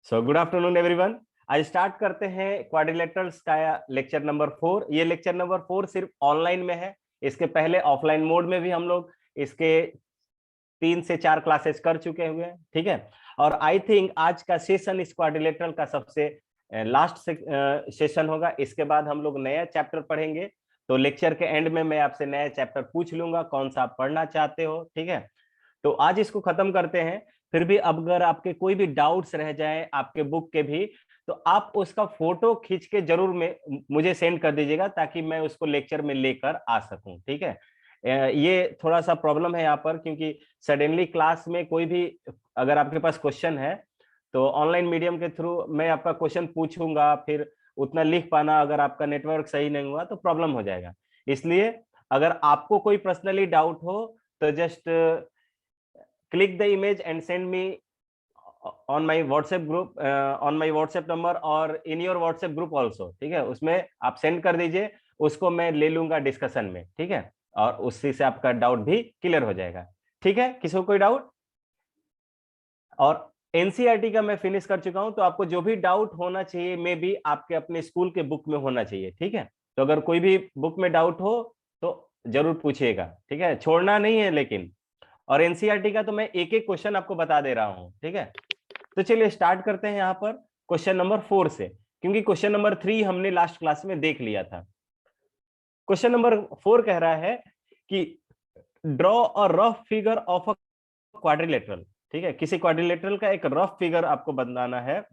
So good afternoon everyone. आज start करते हैं क्वाड्रिलेटरल्स का लेक्चर नंबर 4। ये लेक्चर नंबर 4 सिर्फ ऑनलाइन में है। इसके पहले ऑफलाइन मोड में भी हम लोग इसके 3 से 4 क्लासेस कर चुके हुए हैं, ठीक है। और आई थिंक आज का सेशन इस क्वाड्रिलेटरल का सबसे लास्ट सेशन होगा। इसके बाद हम लोग नया चैप्टर पढ़ेंगे। तो लेक्चर के एंड में मैं आपसे नया चैप्टर पूछ लूंगा कौन सा आप पढ़ना चाहते हो, ठीक है। तो आज इसको खत्म करते हैं। फिर भी अगर आपके कोई भी डाउट्स रह जाए आपके बुक के भी, तो आप उसका फोटो खींच के जरूर मुझे सेंड कर दीजिएगा ताकि मैं उसको लेक्चर में लेकर आ सकूं, ठीक है। ये थोड़ा सा प्रॉब्लम है यहाँ पर, क्योंकि सडनली क्लास में कोई भी अगर आपके पास क्वेश्चन है तो ऑनलाइन मीडियम के थ्रू मैं आपका क्वेश्चन पूछूंगा, फिर उतना लिख पाना अगर आपका नेटवर्क सही नहीं हुआ तो प्रॉब्लम हो जाएगा। इसलिए अगर आपको कोई पर्सनली डाउट हो तो just click the image and send me on my WhatsApp group, on my WhatsApp number और in your WhatsApp group also, ठीक है। उसमें आप सेंड कर दीजिए, उसको मैं ले लूंगा डिस्कशन में, ठीक है। और उसी से आपका डाउट भी क्लियर हो जाएगा, ठीक है। किसी को कोई डाउट? और एनसीईआरटी का मैं फिनिश कर चुका हूं, तो आपको जो भी डाउट होना चाहिए मे बी आपके अपने स्कूल के बुक में होना चाहिए, ठीक है। तो अगर कोई भी बुक में डाउट हो तो जरूर पूछिएगा, ठीक है, छोड़ना नहीं है लेकिन। और एनसीईआरटी का तो मैं एक एक क्वेश्चन आपको बता दे रहा हूं, ठीक है। तो चलिए स्टार्ट करते हैं यहाँ पर क्वेश्चन नंबर 4 से, क्योंकि क्वेश्चन नंबर 3 हमने लास्ट क्लास में देख लिया था। क्वेश्चन नंबर 4 कह रहा है कि draw a rough figure of a quadrilateral, ठीक है। किसी क्वाड्रिलेटरल का एक रफ फिगर आपको बनाना है,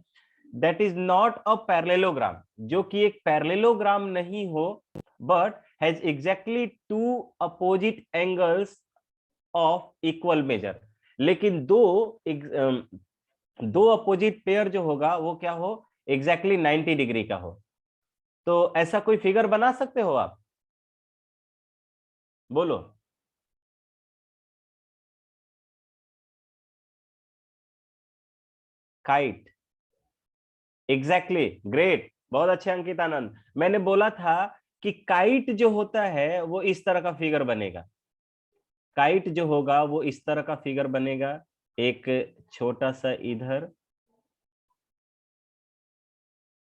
that is not a parallelogram, जो कि एक पैरेललोग्राम नहीं हो, but has exactly two opposite angles of equal measure. लेकिन दो अपोजिट पेयर जो होगा वो क्या हो, एग्जैक्टली 90 डिग्री का हो। तो ऐसा कोई फिगर बना सकते हो आप? बोलो। काइट, एग्जैक्टली, ग्रेट, बहुत अच्छे अंकित आनंद। मैंने बोला था कि काइट जो होता है वो इस तरह का फिगर बनेगा। काइट जो होगा वो इस तरह का फिगर बनेगा, एक छोटा सा इधर,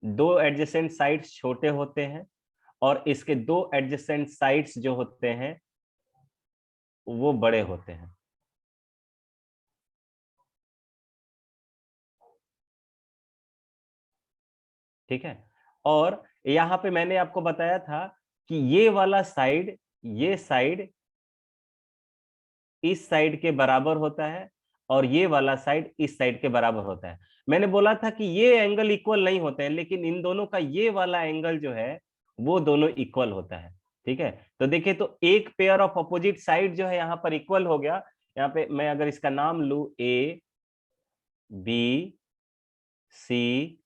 दो एडजेसेंट साइड्स छोटे होते हैं और इसके दो एडजेसेंट साइड्स जो होते हैं वो बड़े होते हैं, ठीक है। और यहां पे मैंने आपको बताया था कि ये वाला साइड, ये साइड इस साइड के बराबर होता है और ये वाला साइड इस साइड के बराबर होता है। मैंने बोला था कि ये एंगल इक्वल नहीं होते हैं, लेकिन इन दोनों का ये वाला एंगल जो है वो दोनों इक्वल होता है, ठीक है। तो देखिए, तो एक पेयर ऑफ अपोजिट साइड जो है यहाँ पर इक्वल हो गया। यहाँ पे मैं अगर इसका नाम लू ए बी सी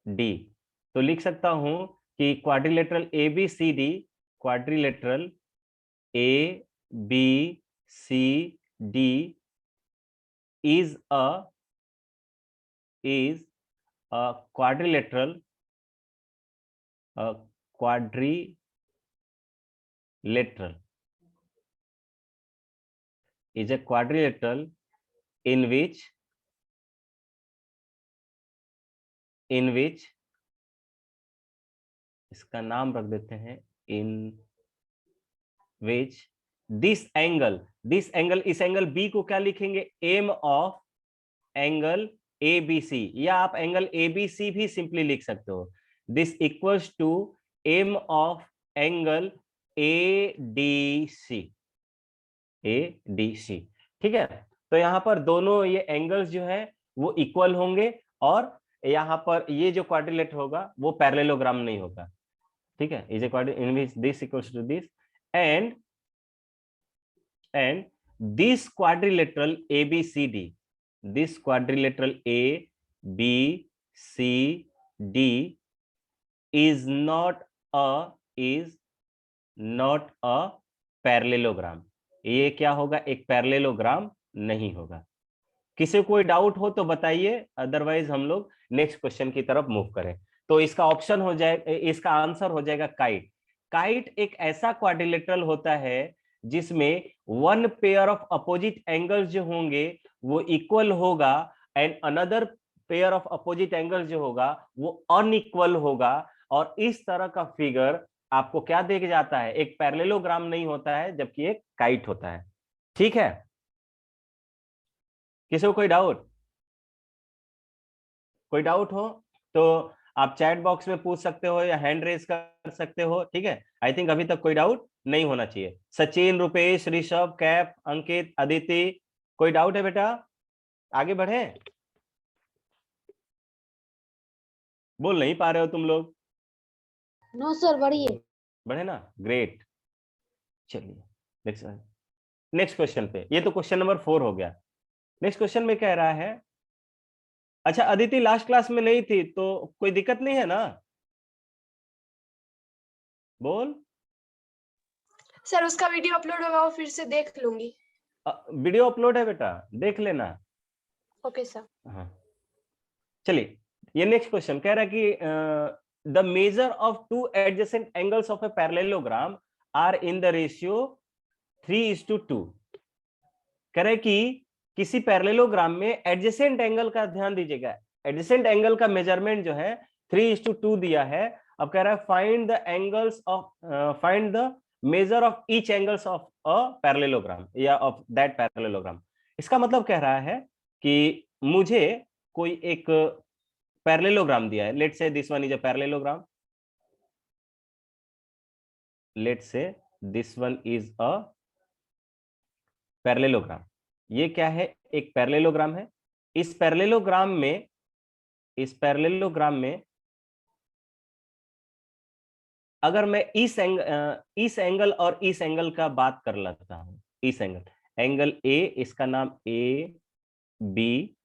डी, तो लिख सकता हूं कि quadrilateral A B C D, quadrilateral A B C D is a quadrilateral, quadrilateral is a quadrilateral in which इसका नाम रख देते हैं, in which this angle, इस एंगल बी को क्या लिखेंगे, m of angle A B C, या आप एंगल ए बी सी भी सिंपली लिख सकते हो। This equals to m of angle A D C, A D C, ठीक है। तो यहाँ पर दोनों ये एंगल्स जो है वो इक्वल होंगे, और यहाँ पर ये जो क्वाड्रिलेटरल होगा वो पैरेललोग्राम नहीं होगा, ठीक है। Is a quadrilateral in which this equals to this, and this quadrilateral ABCD, this quadrilateral ABCD is not a parallelogram। ये क्या होगा, एक पैरेललोग्राम नहीं होगा। किसी कोई डाउट हो तो बताइए, अदरवाइज हम लोग नेक्स्ट क्वेश्चन की तरफ मूव करें। तो इसका ऑप्शन हो जाएगा, इसका आंसर हो जाएगा काइट। काइट एक ऐसा क्वाड्रिलेटरल होता है जिसमें one pair of opposite angles जो होंगे वो इक्वल होगा, and another pair of opposite angle जो होगा वो अनइक्वल होगा, और इस तरह का फिगर आपको क्या देख जाता है, एक पैरेललोग्राम नहीं होता है जबकि एक काइट होता है। ठीक है, किसी को कोई डाउट, कोई डाउट हो तो आप चैट बॉक्स में पूछ सकते हो या हैंड रेज कर सकते हो। ठीक है, आई थिंक अभी तक कोई डाउट नहीं होना चाहिए। सचिन, रुपेश, ऋषभ, कैप, अंकित, अदिति, कोई डाउट है बेटा? आगे बढ़े, बोल नहीं पा रहे हो तुम लोग? नो सर, बढ़िए। बढ़े ना, ग्रेट। चलिए नेक्स्ट क्वेश्चन पे, ये तो क्वेश्चन नंबर 4 हो गया। नेक्स्ट क्वेश्चन में कह रहा है, अच्छा अदिति लास्ट क्लास में नहीं थी तो कोई दिक्कत नहीं है ना? बोल। सर उसका वीडियो अपलोड होगा, वो फिर से देख लूंगी। वीडियो अपलोड है बेटा, देख लेना। Okay sir. हाँ चलिए, ये नेक्स्ट क्वेश्चन कह रहा है कि the measure of two adjacent angles of a parallelogram are in the ratio 3:2। कह रहे कि किसी पैरेललोग्राम में एडजेसेंट एंगल का ध्यान दीजिएगा, एडजेसेंट एंगल का मेजरमेंट जो है 3:2 दिया है। अब कह रहा है find the angles of, find the measure of each angles of a parallelogram या ऑफ दैट पैरेललोग्राम। इसका मतलब कह रहा है कि मुझे कोई एक पैरेललोग्राम दिया है, let's say this one is a parallelogram, let's say this one is a parallelogram. ये क्या है, एक पैरेललोग्राम है। इस पैरेललोग्राम में, इस पैरेललोग्राम में अगर मैं इस एंगल और इस एंगल का बात कर लेता हूं, इस एंगल, एंगल ए, इसका नाम ए बी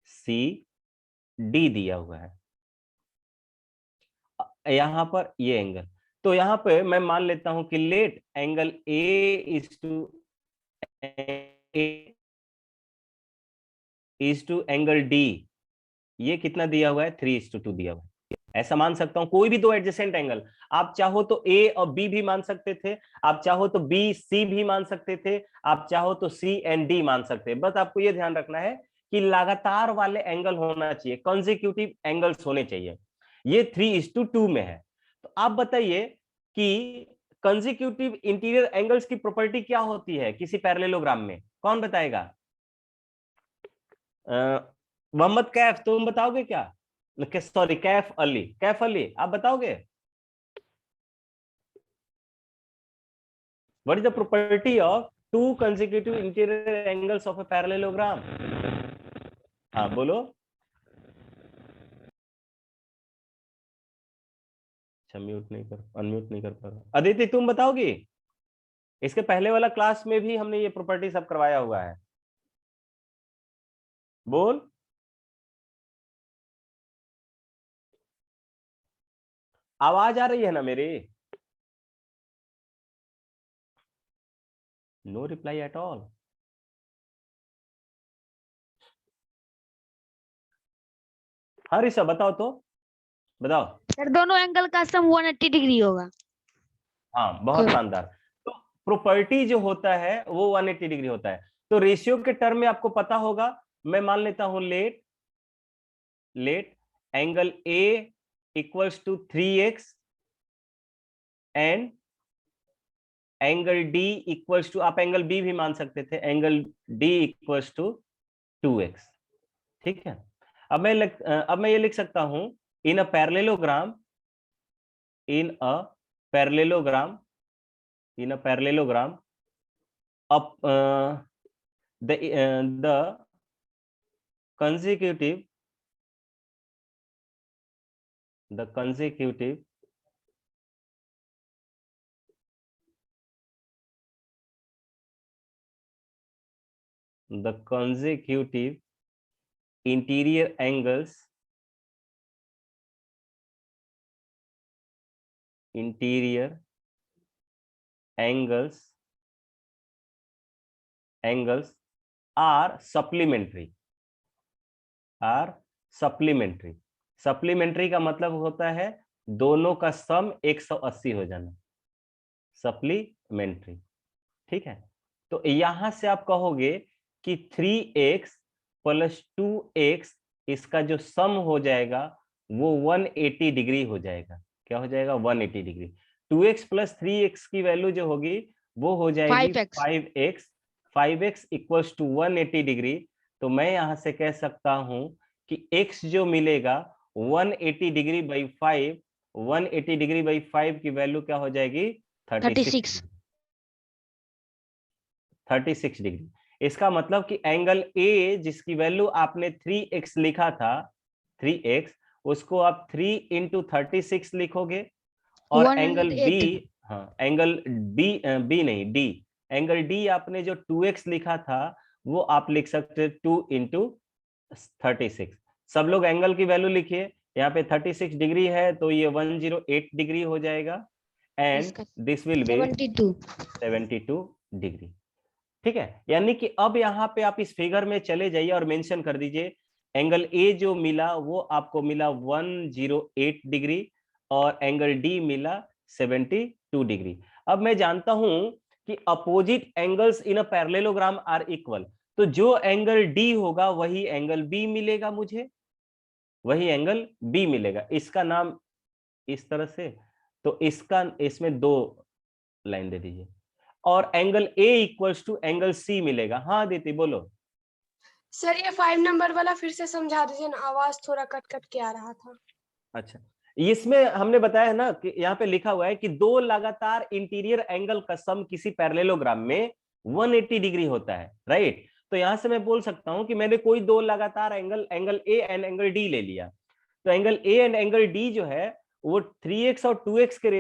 सी डी दिया हुआ है, यहां पर ये एंगल, तो यहां पे मैं मान लेता हूं कि let angle A is to angle D, ये कितना दिया हुआ है, 3:2 दिया हुआ है। ऐसा मान सकता हूं कोई भी दो एडजेसेंट एंगल, आप चाहो तो ए और बी भी मान सकते थे, आप चाहो तो बी सी भी मान सकते थे, आप चाहो तो सी एंड डी मान सकते हैं। बस आपको यह ध्यान रखना है कि लगातार वाले एंगल होना चाहिए, कॉन्जिक्यूटिव एंगल्स होने चाहिए। ये 3:2 में है। तो आप बताइए कि कंसेक्यूटिव इंटीरियर एंगल्स की प्रॉपर्टी क्या होती है किसी पैरेललोग्राम में, कौन बताएगा? मोहम्मद कैफ, तुम बताओगे क्या? सॉरी कैफ अली, कैफ अली आप बताओगे? What is the property of to consecutive interior angles of a parallelogram? हाँ बोलो। अच्छा म्यूट नहीं कर, अनम्यूट नहीं कर पा रहा। अदिति तुम बताओगी? इसके पहले वाला क्लास में भी हमने ये प्रॉपर्टी सब करवाया हुआ है, बोल। आवाज आ रही है ना मेरी? No reply at all. हाँ ऋषभ बताओ तो, बताओ। सर दोनों एंगल का सम 180 डिग्री होगा। हाँ बहुत शानदार। तो प्रॉपर्टी जो होता है वो 180 डिग्री होता है। तो रेशियो के टर्म में आपको पता होगा, मैं मान लेता हूं let angle A equals to 3x and angle D equals to, आप एंगल बी भी मान सकते थे, angle D equals to 2x। ठीक है, अब मैं ये लिख सकता हूं, in a parallelogram, in a parallelogram, in a parallelogram up the consecutive the consecutive the consecutive interior angles, interior angles are supplementary, are supplementary। Supplementary का मतलब होता है दोनों का सम 180 हो जाना, सप्लीमेंट्री। ठीक है, तो यहां से आप कहोगे कि 3x प्लस 2x इसका जो सम हो जाएगा वो 180 डिग्री हो जाएगा। क्या हो जाएगा? 180 डिग्री। 2x प्लस 3x की वैल्यू जो होगी वो हो जाएगी 5x 5x। 5x equals to 180 degree. तो मैं यहां से कह सकता हूं कि x जो मिलेगा 180 डिग्री बाई 5, 180 डिग्री बाई 5 की वैल्यू क्या हो जाएगी? 36 36 डिग्री। इसका मतलब कि एंगल ए जिसकी वैल्यू आपने 3x लिखा था, 3x, उसको आप 3 इंटू 36 लिखोगे। और एंगल बी, 108 हाँ एंगल बी, बी नहीं डी, एंगल डी आपने जो 2x लिखा था वो आप लिख सकते 2 इंटू 36। सब लोग एंगल की वैल्यू लिखिए। यहाँ पे 36 डिग्री है तो ये 108 डिग्री हो जाएगा एंड इसका दिस विल बी 72 72 डिग्री। ठीक है, यानी कि अब यहाँ पे आप इस फिगर में चले जाइए और मेंशन कर दीजिए एंगल ए जो मिला वो आपको मिला 108 डिग्री और एंगल डी मिला 72 डिग्री। अब मैं जानता हूं कि opposite angles in a parallelogram are equal, तो जो एंगल डी होगा वही एंगल बी मिलेगा, मुझे वही एंगल बी मिलेगा। इसका नाम इस तरह से, तो इसका इसमें 2 लाइन दे दीजिए और angle A equals to angle C मिलेगा। हाँ दीदी बोलो। सर ये 5 नंबर वाला फिर से समझा दीजिए ना, आवाज थोड़ा कट कट के आ रहा था। अच्छा, इसमें हमने बताया है ना कि यहाँ पे लिखा हुआ है कि दो लगातार इंटीरियर एंगल का सम किसी पैरेललोग्राम में 180 डिग्री होता है, राइट। तो यहां से मैं बोल सकता हूं कि मैंने कोई दो लगातार angle A and angle D ले लिया। तो angle A and angle D जो है वो 3x और 2x के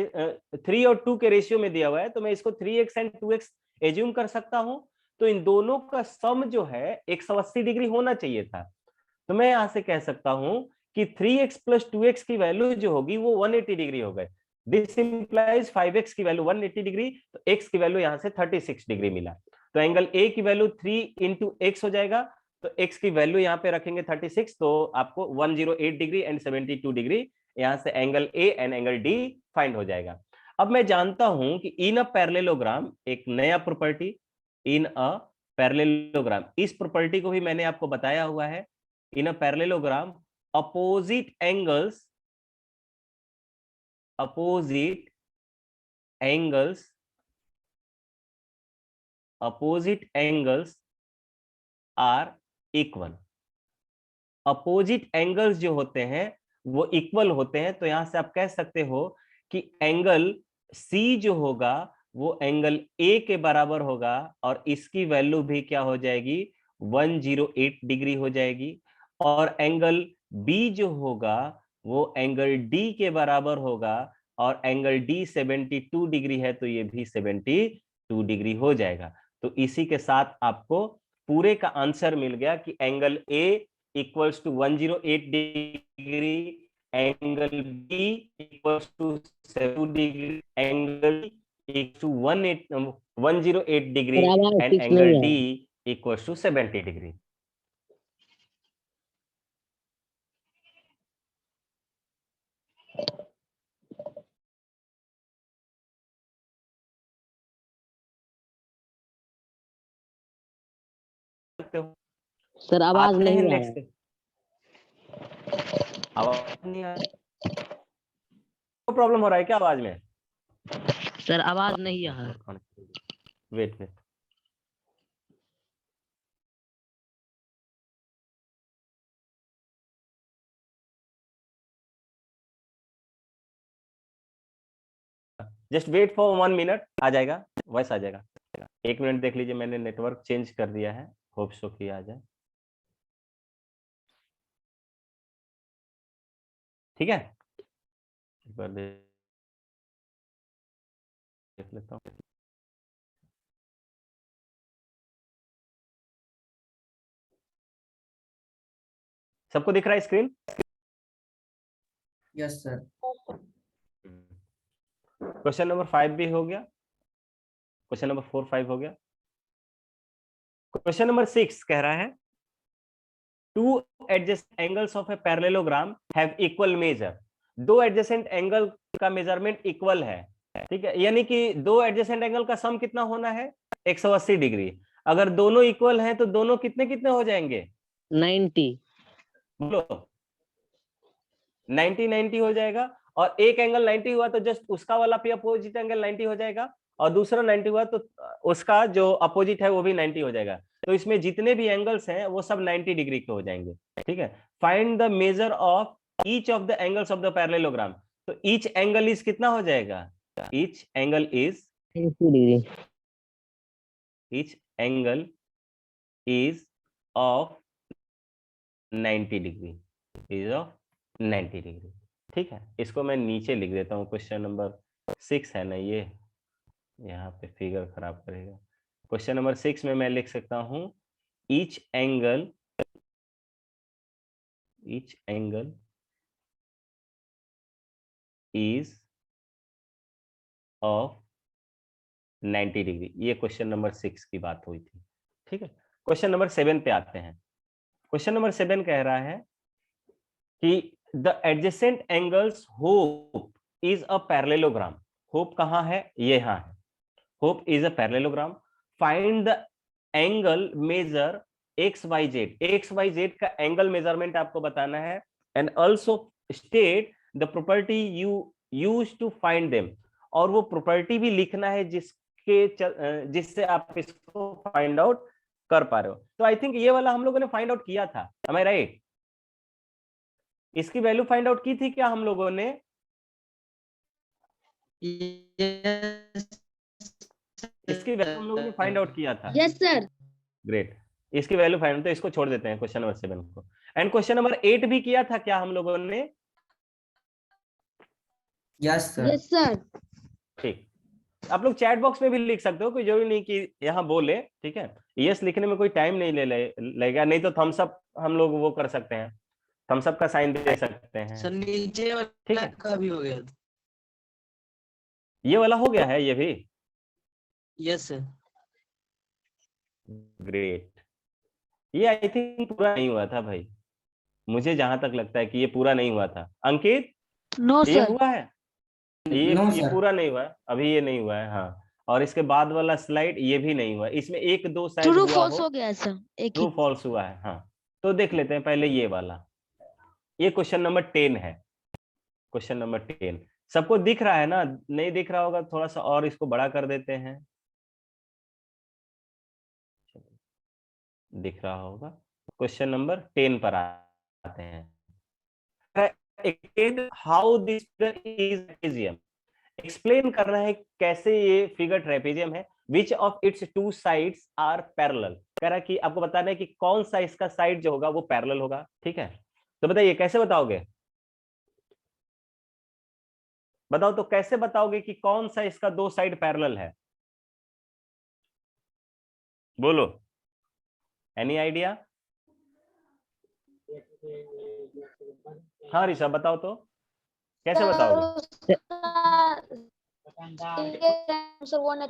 3 और 2 के रेशियो में दिया हुआ है, तो मैं इसको 3x एंड 2x एज्यूम कर सकता हूं। तो इन दोनों का सम जो है 180 डिग्री होना चाहिए था। तो मैं यहां से कह सकता हूं कि 3x प्लस 2x की वैल्यू जो होगी वो 180 डिग्री हो गए। दिस इंप्लाइज 5x की वैल्यू 180 डिग्री, तो x की वैल्यू यहां से 36 डिग्री मिला। तो एंगल ए की वैल्यू 3 इंटू एक्स हो जाएगा, तो x की वैल्यू यहाँ पे रखेंगे 36, तो आपको 108 डिग्री एंड 72 डिग्री यहां से angle A and angle D find हो जाएगा। अब मैं जानता हूं कि इन अ पैरेललोग्राम, एक नया प्रॉपर्टी, इन अ पैरेललोग्राम, इस प्रॉपर्टी को भी मैंने आपको बताया हुआ है। In a parallelogram opposite angles are equal. Opposite angles जो होते हैं वो इक्वल होते हैं, तो यहां से आप कह सकते हो कि एंगल सी जो होगा वो एंगल ए के बराबर होगा और इसकी वैल्यू भी क्या हो जाएगी? 108 डिग्री हो जाएगी। और एंगल बी जो होगा वो एंगल डी के बराबर होगा और एंगल डी 72 डिग्री है, तो ये भी 72 डिग्री हो जाएगा। तो इसी के साथ आपको पूरे का आंसर मिल गया कि angle A equals to 108 degree, angle B equals to 7 degree, angle equals to 108 degree आवाज and ठीक angle नहीं D है। equals to 70 degree. सर आवाज आते हैं नहीं आ रहा नेक्स्ट। आवाज नहीं आ रहा, प्रॉब्लम हो रहा है क्या आवाज में? सर आवाज नहीं आ रहा। Wait wait, just wait for 1 minute, आ जाएगा, वॉइस आ जाएगा। 1 मिनट देख लीजिए, मैंने नेटवर्क चेंज कर दिया है, होप सो कि आ जाए। ठीक है, एक बार देख लेता हूँ। सबको दिख रहा है screen? Yes sir. Question number 5 भी हो गया, क्वेश्चन नंबर 4 5 हो गया। क्वेश्चन नंबर 6 कह रहा है to adjacent angles of a parallelogram have equal major. दो एडजेसेंट एंगल का मेजरमेंट इक्वल है, ठीक है, यानी कि दो एडजेसेंट एंगल का सम कितना होना है? 180 डिग्री। अगर दोनों इक्वल हैं तो दोनों कितने कितने हो जाएंगे? 90 बोलो 90 90 हो जाएगा, और एक एंगल 90 हुआ तो जस्ट उसका वाला भी अपोजिट एंगल 90 हो जाएगा, और दूसरा 90 हुआ तो उसका जो अपोजिट है वो भी 90 हो जाएगा। तो इसमें जितने भी एंगल्स हैं वो सब 90 डिग्री के हो जाएंगे। ठीक है, find the measure of each of the angles of the parallelogram. तो ईच एंगल इज कितना हो जाएगा, each angle is 90 degree. Each angle is of 90 degree, is of 90 degree. ठीक है, इसको मैं नीचे लिख देता हूँ, क्वेश्चन नंबर 6 है ना ये, यहाँ पे फिगर खराब करेगा। क्वेश्चन नंबर 6 में मैं लिख सकता हूँ each angle is of 90 degree. ये क्वेश्चन नंबर 6 की बात हुई थी। ठीक है, क्वेश्चन नंबर 7 पे आते हैं। क्वेश्चन नंबर 7 कह रहा है कि the adjacent angles hope is a parallelogram. Hope कहाँ है, ये यहाँ है। Hope is a parallelogram. Find the angle measure X Y Z का एंगल मेजरमेंट आपको बताना है, and also state the property you use to find them. और वो प्रॉपर्टी भी लिखना है जिससे आप इसको फाइंड आउट कर पा रहे हो। तो आई थिंक ये वाला हम लोगों ने फाइंड आउट किया था, am I right? इसकी वैल्यू फाइंड आउट की थी क्या हम लोगों ने? इसकी वैल्यू हम लोगों ने फाइंड आउट किया था। Yes sir. ग्रेट, इसकी वैल्यू फाइंड, तो इसको छोड़ देते हैं क्वेश्चन नंबर 7 को। एंड क्वेश्चन नंबर 8 भी किया था क्या हम लोगों ने? Yes sir. Yes sir. ठीक, आप लोग चैट बॉक्स में भी लिख सकते हो, कोई जरूरी नहीं कि यहाँ बोले। ठीक है, यस लिखने में कोई टाइम नहीं लेगा, नहीं तो थम्स अप हम लोग वो कर सकते हैं, थम्स अप का साइन दे सकते हैं। सर नीचे ठीक वाला है, का भी हो गया। ये वाला हो गया है ये भी। Yes sir. ग्रेट, ये आई थिंक पूरा नहीं हुआ था भाई, मुझे जहां तक लगता है कि ये पूरा नहीं हुआ था। अंकित, नो ये सर। हुआ है? नो ये सर। पूरा नहीं हुआ है अभी, ये नहीं हुआ है। हाँ, और इसके बाद वाला स्लाइड ये भी नहीं हुआ, इसमें एक दो शायद ट्रू हुआ फॉल्स हो। हो गया है सर, एक ही। ट्रू फॉल्स हुआ है, हाँ। तो देख लेते हैं पहले ये वाला, ये क्वेश्चन नंबर 10 है। क्वेश्चन नंबर 10 सबको दिख रहा है ना? नहीं दिख रहा होगा थोड़ा सा और इसको बड़ा कर देते हैं, दिख रहा होगा। क्वेश्चन नंबर 10 पर आते हैं। How this is trapezium, explain करना है कैसे ये फिगर ट्रेपेजियम है। Which of its two sides are parallel, कह रहा है कि आपको बताना है कि कौन सा इसका साइड जो होगा वो पैरेलल होगा। ठीक है, तो बताइए कैसे बताओगे? बताओ तो कैसे बताओगे कि कौन सा इसका दो साइड पैरेलल है? बोलो, एनी आइडिया? हाँ ऋषभ बताओ तो, कैसे बताओगे?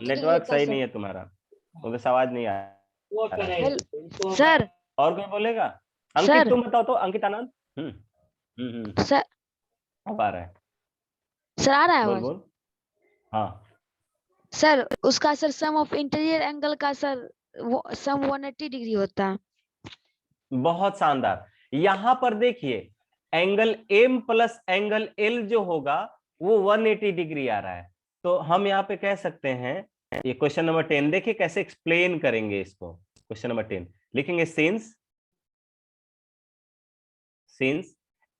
नेटवर्क सही नहीं है तुम्हारा, उधर आवाज नहीं आ रहा है। सर। और कोई बोलेगा? अंकित सर। तुम बताओ तो, अंकित आनंद। सर। अब आ रहा है, सर आ रहा है बोल आवाज? बोल। हाँ, सर उसका sir sum of interior angle का सर वो सम 180 डिग्री होता है। बहुत शानदार। यहां पर देखिए, angle M plus angle L जो होगा वो 180 डिग्री आ रहा है। तो हम यहाँ पे कह सकते हैं, ये क्वेश्चन नंबर 10 देखिए कैसे एक्सप्लेन करेंगे इसको। क्वेश्चन नंबर 10 लिखेंगे, since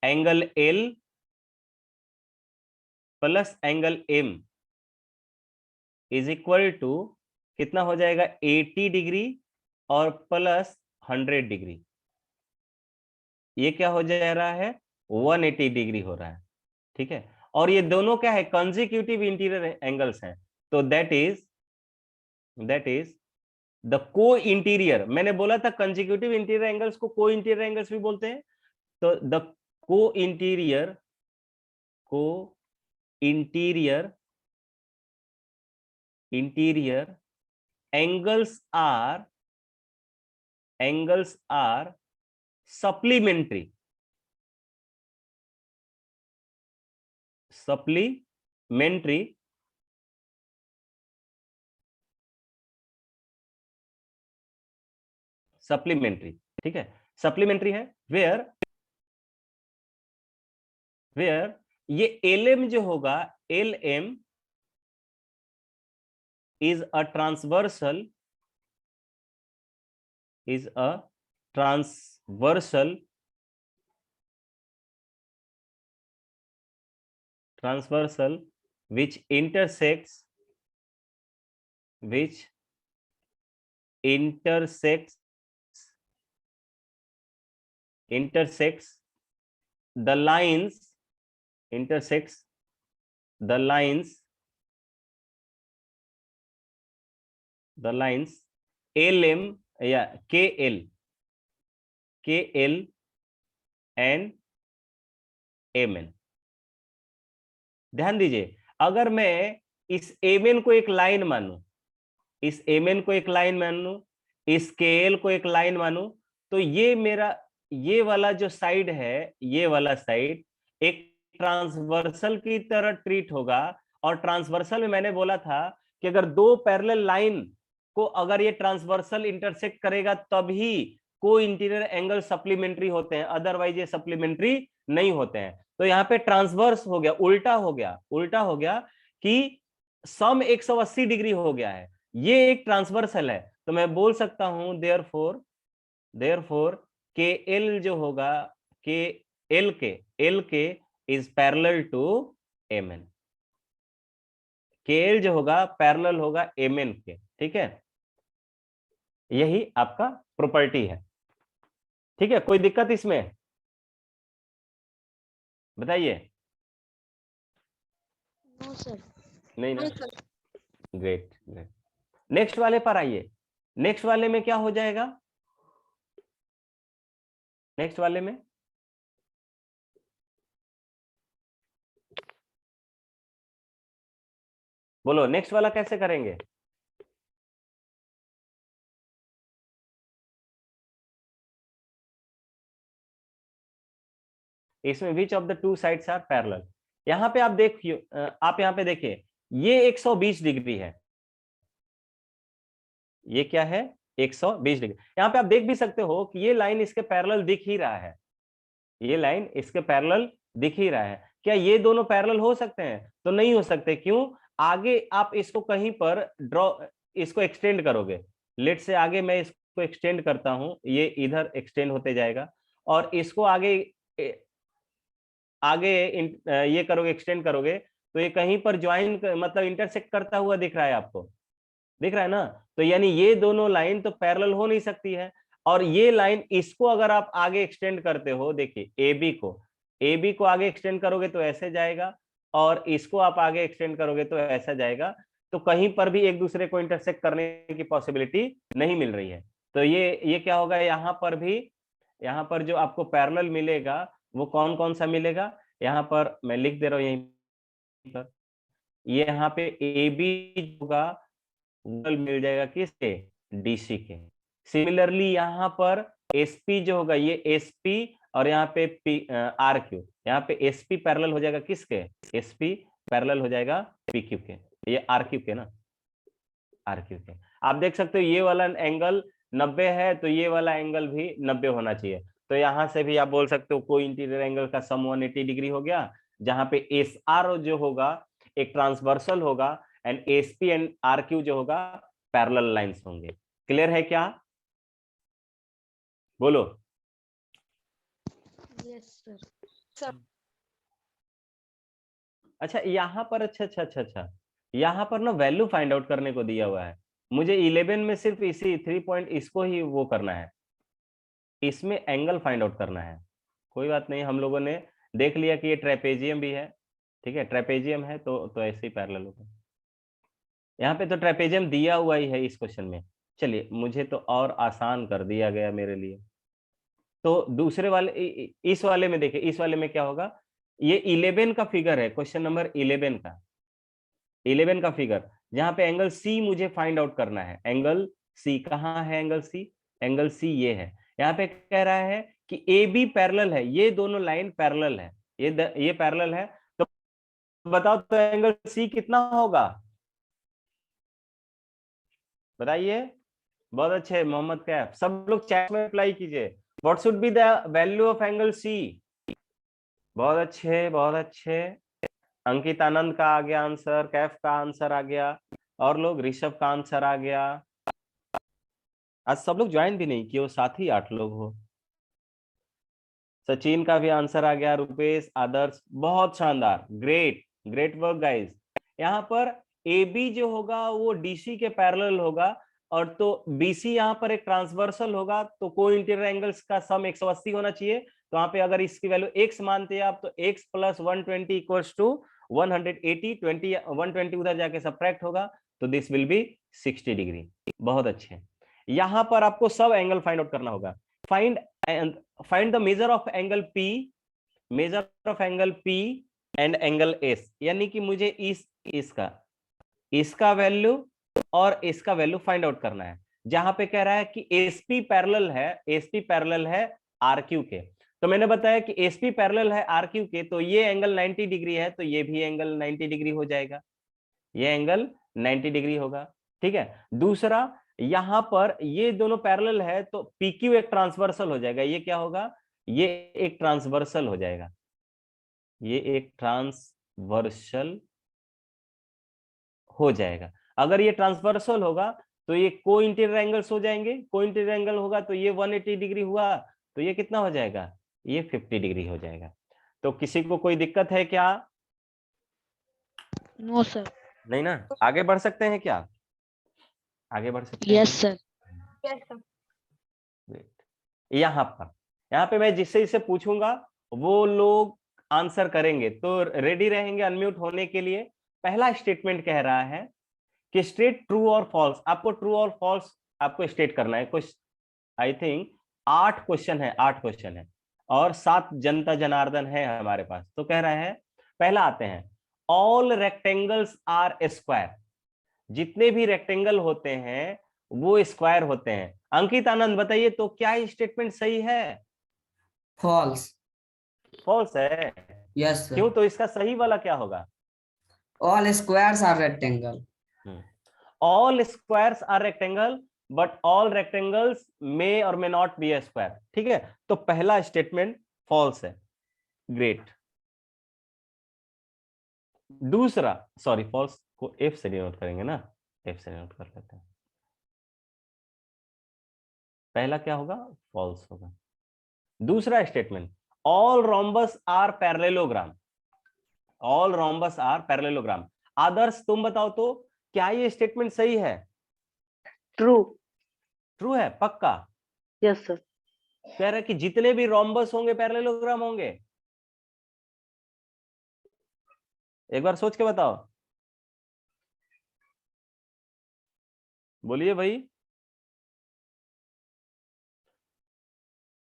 angle L plus angle M is equal to कितना हो जाएगा, 80 डिग्री और प्लस 100 डिग्री, ये क्या हो जा रहा है, 180 डिग्री हो रहा है। ठीक है, और ये दोनों क्या है, कंसेक्यूटिव इंटीरियर एंगल्स हैं। तो that is the co interior, मैंने बोला था कंसेक्यूटिव इंटीरियर एंगल्स को को इंटीरियर एंगल्स भी बोलते हैं। तो the co interior angles are supplementary supplementary. ठीक है, सप्लीमेंट्री है, वेयर वेयर ये LM जो होगा, LM is a transversal which intersects the lines LM या KL and MN। ध्यान दीजिए, अगर मैं इस MN को एक लाइन मानूं, इस MN को एक लाइन मानूं, इस KL को एक लाइन मानूं, तो ये मेरा ये वाला जो साइड है, ये वाला साइड एक ट्रांसवर्सल की तरह ट्रीट होगा। और ट्रांसवर्सल में मैंने बोला था कि अगर दो पैरेलल लाइन को अगर ये ट्रांसवर्सल इंटरसेक्ट करेगा तभी को इंटीरियर एंगल सप्लीमेंट्री होते हैं, अदरवाइज ये सप्लीमेंट्री नहीं होते हैं। तो यहाँ पे ट्रांसवर्स हो गया, उल्टा हो गया कि सम 180 डिग्री हो गया है, ये एक ट्रांसवर्सल है। तो मैं बोल सकता हूं देयरफॉर KL जो होगा, L K is parallel to MN। KL जो होगा पैरेलल होगा MN के, ठीक है, यही आपका प्रॉपर्टी है। ठीक है, कोई दिक्कत इसमें बताइए? No sir. नहीं ना, ग्रेट। नेक्स्ट वाले पर आइए। नेक्स्ट वाले में क्या हो जाएगा? नेक्स्ट वाले में बोलो, नेक्स्ट वाला कैसे करेंगे? इसमें which of the two sides are parallel. यहां पे आप देखिए, आप यहां पे देखिए, ये 120 डिग्री है, ये क्या है? 120 डिग्री। यहां पे आप देख भी सकते हो कि ये लाइन इसके पैरेलल दिख ही रहा है, ये लाइन इसके पैरेलल दिख ही रहा है। क्या ये दोनों पैरेलल हो सकते हैं? तो नहीं हो सकते। क्यों? आगे आप इसको कहीं पर इसको एक्सटेंड करोगे, लेट से आगे मैं इसको एक्सटेंड करता हूं, ये इधर एक्सटेंड होते जाएगा, और इसको आगे ये करोगे, एक्सटेंड करोगे, तो ये कहीं पर ज्वाइन मतलब इंटरसेक्ट करता हुआ दिख रहा है, आपको दिख रहा है ना? तो यानी ये दोनों लाइन तो पैरेलल हो नहीं सकती है। और ये लाइन, इसको अगर आप आगे एक्सटेंड करते हो, देखिए AB को आगे एक्सटेंड करोगे तो ऐसे जाएगा, और इसको आप आगे एक्सटेंड करोगे तो ऐसा जाएगा। तो कहीं पर भी एक दूसरे को इंटरसेक्ट करने की पॉसिबिलिटी नहीं मिल रही है। तो ये क्या होगा? यहाँ पर भी, यहाँ पर जो आपको पैरेलल मिलेगा वो कौन कौन सा मिलेगा? यहाँ पर मैं लिख दे रहा हूँ यहीं पर, ये यहाँ पे AB होगा, मिल जाएगा किसके? DC के। सिमिलरली यहाँ पर SP जो होगा, ये SP, और यहाँ पे RQ, यहाँ पे SP पैरेलल हो जाएगा किसके? SP पैरेलल हो जाएगा PQ के, ये RQ के ना, RQ के। आप देख सकते हो ये वाला एंगल 90 है, तो ये वाला एंगल भी 90 होना चाहिए। तो यहां से भी आप बोल सकते हो कोई इंटीरियर एंगल का सम 180 डिग्री हो गया, जहां पे SR जो होगा एक ट्रांसवर्सल होगा, एंड SP एंड RQ जो होगा पैरेलल लाइंस होंगे। क्लियर है क्या? बोलो। Yes sir. अच्छा यहाँ पर, अच्छा, यहाँ पर ना वैल्यू फाइंड आउट करने को दिया हुआ है। मुझे 11 में सिर्फ इसी 3 पॉइंट इसको ही वो करना है, इसमें एंगल फाइंड आउट करना है। कोई बात नहीं, हम लोगों ने देख लिया कि ये ट्रेपेजियम भी है, ठीक है, ट्रेपेजियम है तो ऐसे ही पैरेलल होगा। यहाँ पे तो ट्रेपेजियम दिया हुआ ही है इस क्वेश्चन में। चलिए, मुझे तो और आसान कर दिया गया मेरे लिए। तो दूसरे वाले, इस वाले में देखिए, इस वाले में क्या होगा? ये 11 का फिगर है, क्वेश्चन नंबर 11 का, 11 का फिगर, जहां पे एंगल C मुझे फाइंड आउट करना है। एंगल C कहाँ है? एंगल C, एंगल C ये है। यहाँ पे कह रहा है कि AB पैरेलल है, ये दोनों लाइन पैरेलल है, ये पैरेलल है। तो बताओ तो एंगल C कितना होगा? बताइए। बहुत अच्छे मोहम्मद कैफ, सब लोग चैट में अप्लाई कीजिए। What should be the value of angle C? बहुत अच्छे, बहुत अच्छे। अंकित आनंद का आ गया आंसर, कैफ का आंसर आ गया, और लोग ऋषभ का आंसर आ गया। आज सब लोग ज्वाइन भी नहीं किए, वो साथ ही 8 लोग हो। सचिन का भी आंसर आ गया, रुपेश, आदर्श, बहुत शानदार, ग्रेट ग्रेट वर्क गाइस। यहाँ पर ए बी जो होगा वो डीसी के पैरेलल होगा, और तो बीसी यहाँ पर एक ट्रांसवर्सल होगा, तो को इंटीरियर एंगल्स का सम 180 होना चाहिए। तो यहाँ पे अगर इसकी वैल्यू x मानते हैं आप, तो x प्लस 120 इक्वल्स टू 180, 120 उधर जाके सब्ट्रैक्ट होगा, तो दिस विल बी 60 डिग्री। बहुत अच्छे। यहाँ पर आपको सब एंगल फाइंड आउट करना होगा। Find the measure of angle P, measure of angle P and angle S, यानी कि मुझे इसका वैल्यू और इसका वैल्यू फाइंड आउट करना है। जहां पे कह रहा है कि एसपी पैरेलल है आरक्यू के, तो मैंने बताया कि एसपी पैरेलल है आरक्यू के, तो ये एंगल 90 डिग्री है, तो ये भी एंगल 90 डिग्री हो जाएगा, ये एंगल 90 डिग्री होगा। ठीक है। दूसरा, यहां पर ये दोनों पैरेलल है, तो पीक्यू एक ट्रांसवर्सल हो जाएगा। ये क्या होगा? ये एक ट्रांसवर्सल हो जाएगा, ये एक ट्रांसवर्सल हो जाएगा। अगर ये ट्रांसवर्सल होगा तो ये को इंटीरियर एंगल्स हो जाएंगे, को इंटीरियर एंगल होगा तो ये 180 डिग्री हुआ, तो ये कितना हो जाएगा? ये 50 डिग्री हो जाएगा। तो किसी को कोई दिक्कत है क्या? No sir. नहीं ना? आगे बढ़ सकते हैं क्या? आगे बढ़ सकते हैं? Yes sir. Yes sir. यहाँ पे मैं जिससे इसे पूछूंगा वो लोग आंसर करेंगे, तो रेडी रहेंगे अनम्यूट होने के लिए। पहला स्टेटमेंट कह रहा है कि स्टेट ट्रू और फॉल्स। आपको ट्रू और फॉल्स आपको स्टेट करना है। कुछ आई थिंक 8 क्वेश्चन है, 8 क्वेश्चन है, और 7 जनता जनार्दन है हमारे पास। तो कह रहे हैं, पहला आते हैं, ऑल रेक्टेंगल्स आर स्क्वायर। जितने भी रेक्टेंगल होते हैं वो स्क्वायर होते हैं। अंकित आनंद बताइए, तो क्या ये स्टेटमेंट सही है? फॉल्स। फॉल्स है। यस क्यों? सर। तो इसका सही वाला क्या होगा? All squares are rectangle. All squares are rectangle, but all rectangles may or may not be a square. ठीक है, तो पहला स्टेटमेंट फॉल्स है। ग्रेट। दूसरा, सॉरी, फॉल्स को एफ से डिनोट करेंगे ना, एफ से डिनोट कर लेते हैं। पहला क्या होगा? फॉल्स होगा। दूसरा statement, all rhombus are parallelogram. All rhombus are parallelogram. Adarsh तुम बताओ तो, क्या ये स्टेटमेंट सही है? ट्रू। ट्रू है पक्का? Yes sir. कह रहा है कि जितने भी रोम्बस होंगे पैरेललोग्राम होंगे। एक बार सोच के बताओ, बोलिए भाई।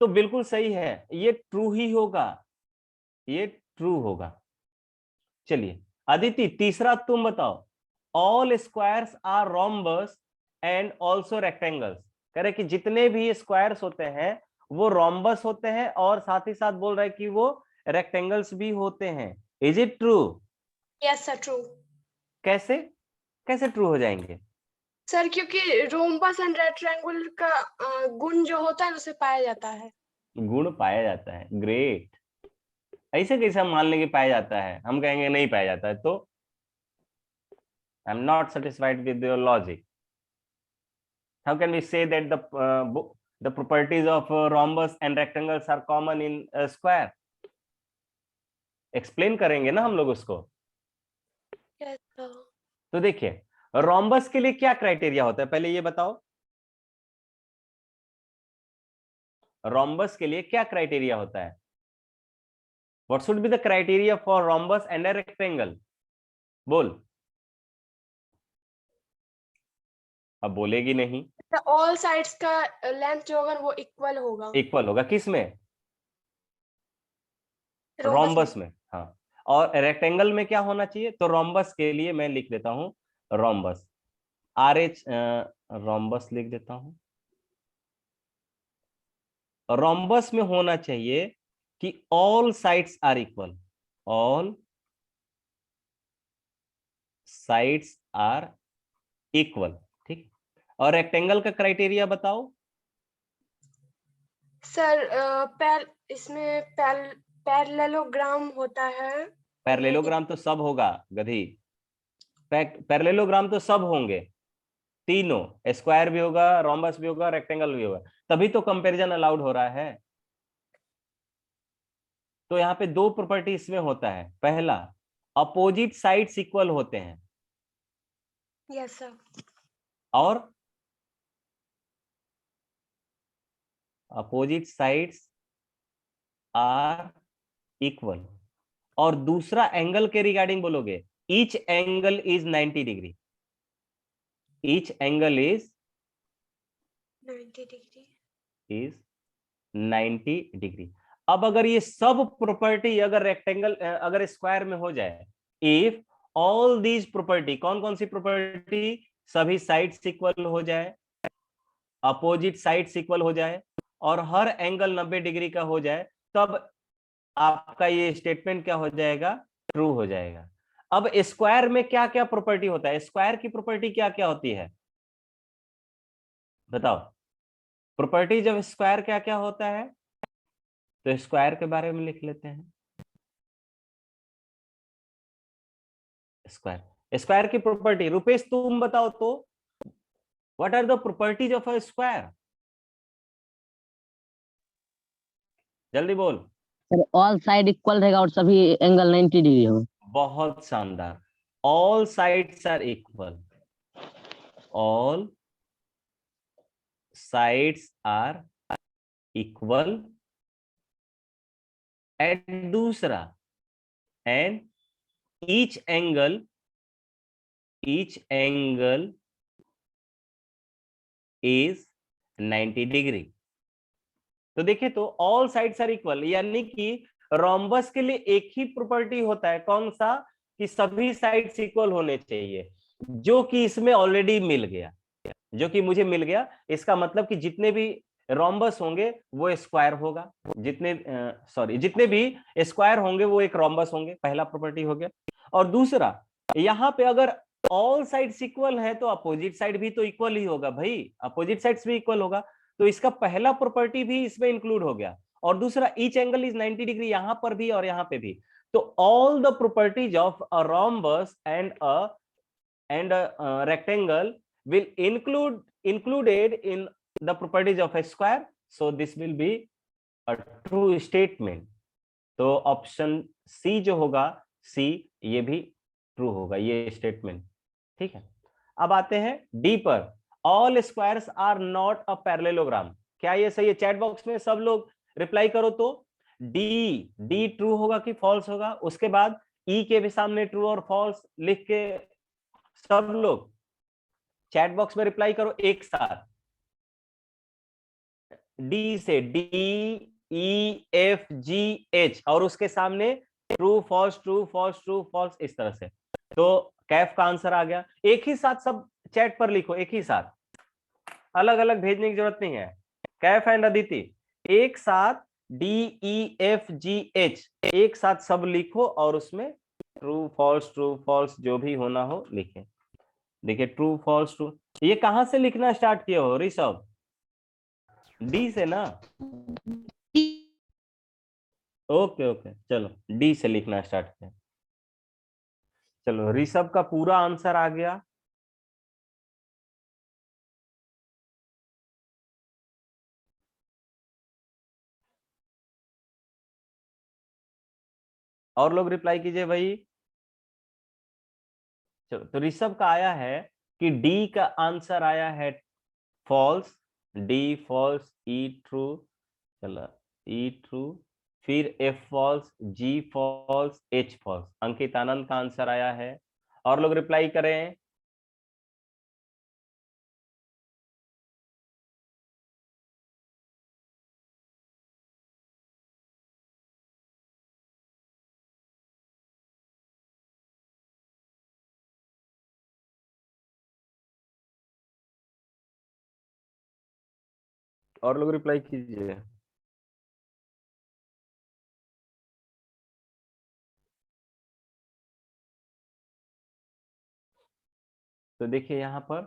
तो बिल्कुल सही है, ये ट्रू ही होगा, ये ट्रू होगा। चलिए अदिति, तीसरा तुम बताओ। All squares are rhombus and also rectangles. कह रहे कि जितने भी स्क्वायर्स होते हैं वो रोम्बस होते हैं, और साथ ही साथ बोल रहा है कि वो रेक्टेंगल्स भी होते हैं। Is it true? Yes sir true. कैसे कैसे ट्रू हो जाएंगे? सर क्योंकि रोम्बस एंड रेक्टेंगल का गुण जो होता है उसे पाया जाता है। गुण पाया जाता है। ग्रेट। ऐसे कैसे हम मान लेंगे पाया जाता है? हम कहेंगे नहीं पाया जाता है, तो I am not satisfied with your logic. How can we say that the properties of rhombus and rectangles are common in a square? Explain करेंगे ना हम लोग उसको। Yes sir. तो देखिए, रोम्बस के लिए क्या क्राइटेरिया होता है, पहले ये बताओ। रोम्बस के लिए क्या क्राइटेरिया होता है? What should be the criteria for rhombus and a rectangle? बोल। अब बोलेगी नहीं। ऑल साइड्स का लेंथ जो होगा वो इक्वल होगा। इक्वल होगा किस में? रोम्बस रोम्बस में। हाँ। और रेक्टेंगल में क्या होना चाहिए? तो रोम्बस के लिए मैं लिख देता हूं रोम्बस, RH, रोम्बस लिख देता हूं। रोम्बस में होना चाहिए कि all sides are equal, all sides are equal. ठीक। और रेक्टेंगल का क्राइटेरिया बताओ। सर इसमें पैरेललोग्राम होता है। पैरेललोग्राम तो सब होगा गधी, पैरेललोग्राम तो सब होंगे तीनों, स्क्वायर भी होगा, रोम्बस भी होगा, रेक्टेंगल भी होगा, तभी तो कंपैरिजन अलाउड हो रहा है। तो यहाँ पे दो प्रॉपर्टी इसमें होता है, पहला अपोजिट साइड्स इक्वल होते हैं, यस सर। और अपोजिट साइड्स आर इक्वल, और दूसरा एंगल के रिगार्डिंग बोलोगे, each angle is 90 degree, each angle is 90 degree is 90 degree. अब अगर ये सब प्रॉपर्टी अगर रेक्टेंगल अगर स्क्वायर में हो जाए, इफ ऑल दीज प्रॉपर्टी, कौन कौन सी प्रॉपर्टी, सभी साइड्स इक्वल हो जाए, अपोजिट साइड्स इक्वल हो जाए, और हर एंगल 90 डिग्री का हो जाए, तब आपका ये स्टेटमेंट क्या हो जाएगा, ट्रू हो जाएगा। अब स्क्वायर में क्या क्या प्रॉपर्टी होता है, स्क्वायर की प्रॉपर्टी क्या क्या होती है बताओ, प्रॉपर्टी जब स्क्वायर क्या क्या होता है, तो स्क्वायर के बारे में लिख लेते हैं। स्क्वायर, स्क्वायर की प्रॉपर्टी, रुपेश तुम बताओ तो, what are the properties of a square, जल्दी बोल। सर ऑल साइड इक्वल रहेगा और सभी एंगल 90 डिग्री हो। बहुत शानदार, all sides are equal, all sides are equal, and दूसरा, and each angle is 90 degree. तो देखिए, तो ऑल साइड्स आर इक्वल यानी कि रोम्बस के लिए एक ही प्रॉपर्टी होता है, कौन सा, कि सभी साइड्स इक्वल होने चाहिए, जो कि इसमें ऑलरेडी मिल गया, जो कि मुझे मिल गया। इसका मतलब कि जितने भी रोम्बस होंगे वो स्क्वायर होगा, जितने भी स्क्वायर होंगे वो एक रोम्बस होंगे, पहला प्रॉपर्टी हो गया। और दूसरा, यहाँ पे अगर ऑल साइड्स इक्वल है तो अपोजिट साइड भी तो इक्वल ही होगा भाई, अपोजिट साइड्स भी इक्वल होगा, तो इसका पहला प्रॉपर्टी भी इसमें इंक्लूड हो गया। और दूसरा, ईच एंगल इज 90 डिग्री, यहां पर भी और यहां पे भी, तो all the properties of a rhombus and a rectangle will included in the properties of a square, so this will be a true statement। तो ऑप्शन सी जो होगा, सी, ये भी ट्रू होगा ये स्टेटमेंट, ठीक है। अब आते हैं डी पर, all squares are not a parallelogram, क्या ये सही है, चैट बॉक्स में सब लोग रिप्लाई करो तो, डी ट्रू होगा कि फॉल्स होगा। उसके बाद ई के भी सामने ट्रू और फॉल्स लिख के सब लोग चैट बॉक्स में रिप्लाई करो एक साथ, डी से, D E F G H, और उसके सामने true false true false true false, इस तरह से। तो कैफ का आंसर आ गया, एक ही साथ सब चैट पर लिखो, एक ही साथ, अलग अलग भेजने की जरूरत नहीं है। कैफ एंड अदिति एक साथ D E F G H एक साथ सब लिखो, और उसमें ट्रू फॉल्स जो भी होना हो लिखे। देखिए, ट्रू फॉल्स ट्रू, ये कहां से लिखना स्टार्ट किए हो ऋषभ, डी से ना, ओके चलो डी से लिखना स्टार्ट किया। चलो ऋषभ का पूरा आंसर आ गया, और लोग रिप्लाई कीजिए भाई। चलो, तो ऋषभ का आया है कि डी का आंसर आया है false, D false, E true, चलो ई ट्रू, फिर F false, G false, H false. Ankit Anand का आंसर आया है, और लोग रिप्लाई करें। और लोग रिप्लाई कीजिए। तो देखिए यहां पर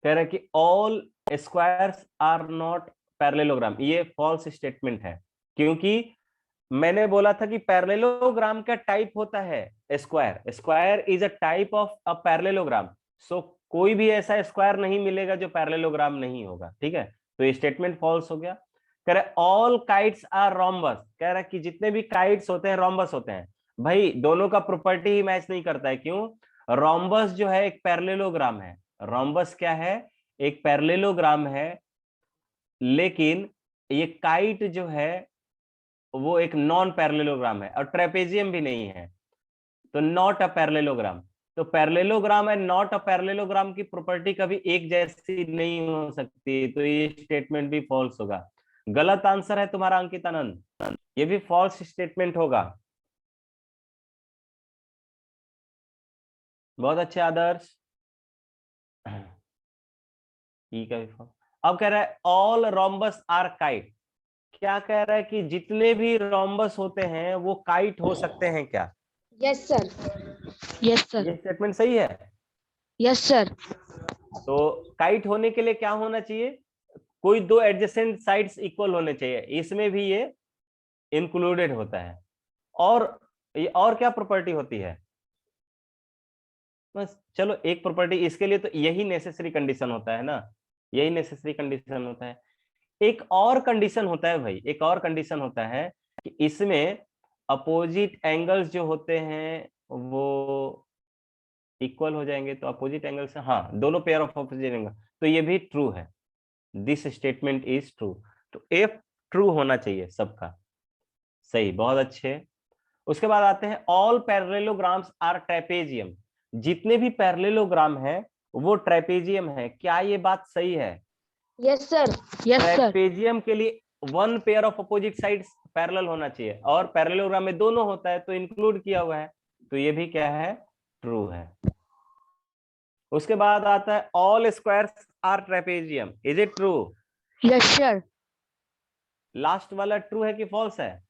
कह रहा है कि all squares are not parallelogram, ये फॉल्स स्टेटमेंट है, क्योंकि मैंने बोला था कि पैरेललोग्राम का टाइप होता है square. Square is a type of a parallelogram. So कोई भी ऐसा स्क्वायर नहीं मिलेगा जो पैरेललोग्राम नहीं होगा। ठीक है, तो ये स्टेटमेंट फॉल्स हो गया। कह रहे ऑल काइट्स आर रोम्बस, कह रहा है कि जितने भी काइट्स होते हैं रोम्बस होते हैं। भाई दोनों का प्रॉपर्टी ही मैच नहीं करता है। क्यों? रोम्बस जो है एक पैरेललोग्राम है। रोम्बस क्या है? एक पैरेललोग्राम है। लेकिन ये काइट जो है वो एक नॉन पैरेललोग्राम है, और ट्रेपेजियम भी नहीं है, तो नॉट अ पैरेललोग्राम। तो parallelogram and not a parallelogram की प्रॉपर्टी कभी एक जैसी नहीं हो सकती, तो ये स्टेटमेंट भी फॉल्स होगा। गलत आंसर है तुम्हारा अंकित आनंद, ये भी फॉल्स स्टेटमेंट होगा। बहुत अच्छे आदर्श। ठीक है, अब कह रहा है ऑल रोम्बस आर काइट। क्या कह रहा है कि जितने भी रोम्बस होते हैं वो काइट हो सकते हैं क्या? Yes sir. Yes sir. ये स्टेटमेंट सही है। Yes sir. तो काइट होने के लिए क्या होना चाहिए? कोई दो एडजेसेंट साइड्स इक्वल होने चाहिए, इसमें भी ये इंक्लूडेड होता है। और ये और क्या प्रॉपर्टी होती है? बस चलो एक प्रॉपर्टी इसके लिए, तो यही नेसेसरी कंडीशन होता है ना, यही नेसेसरी कंडीशन होता है। एक और कंडीशन होता है भाई, एक और कंडीशन होता है कि इसमें अपोजिट एंगल्स जो होते हैं वो इक्वल हो जाएंगे। तो अपोजिट एंगल से, हाँ, दोनों पेयर ऑफ अपोजिट एंगल, तो ये भी ट्रू है। This statement is true. तो एफ ट्रू होना चाहिए सबका। सही, बहुत अच्छे। उसके बाद आते हैं ऑल पैरेललोग्राम्स आर ट्रेपेजियम। जितने भी पैरेललोग्राम है वो ट्रेपेजियम है। क्या ये बात सही है? Yes sir. Yes sir. Trapezium के लिए one pair of opposite sides parallel होना चाहिए, और पैरेललोग्राम में दोनों होता है तो इंक्लूड किया हुआ है, तो ये भी क्या है? ट्रू है। उसके बाद आता है all squares are trapezium. Is it true? Yes sir. Last वाला ट्रू है कि फॉल्स है?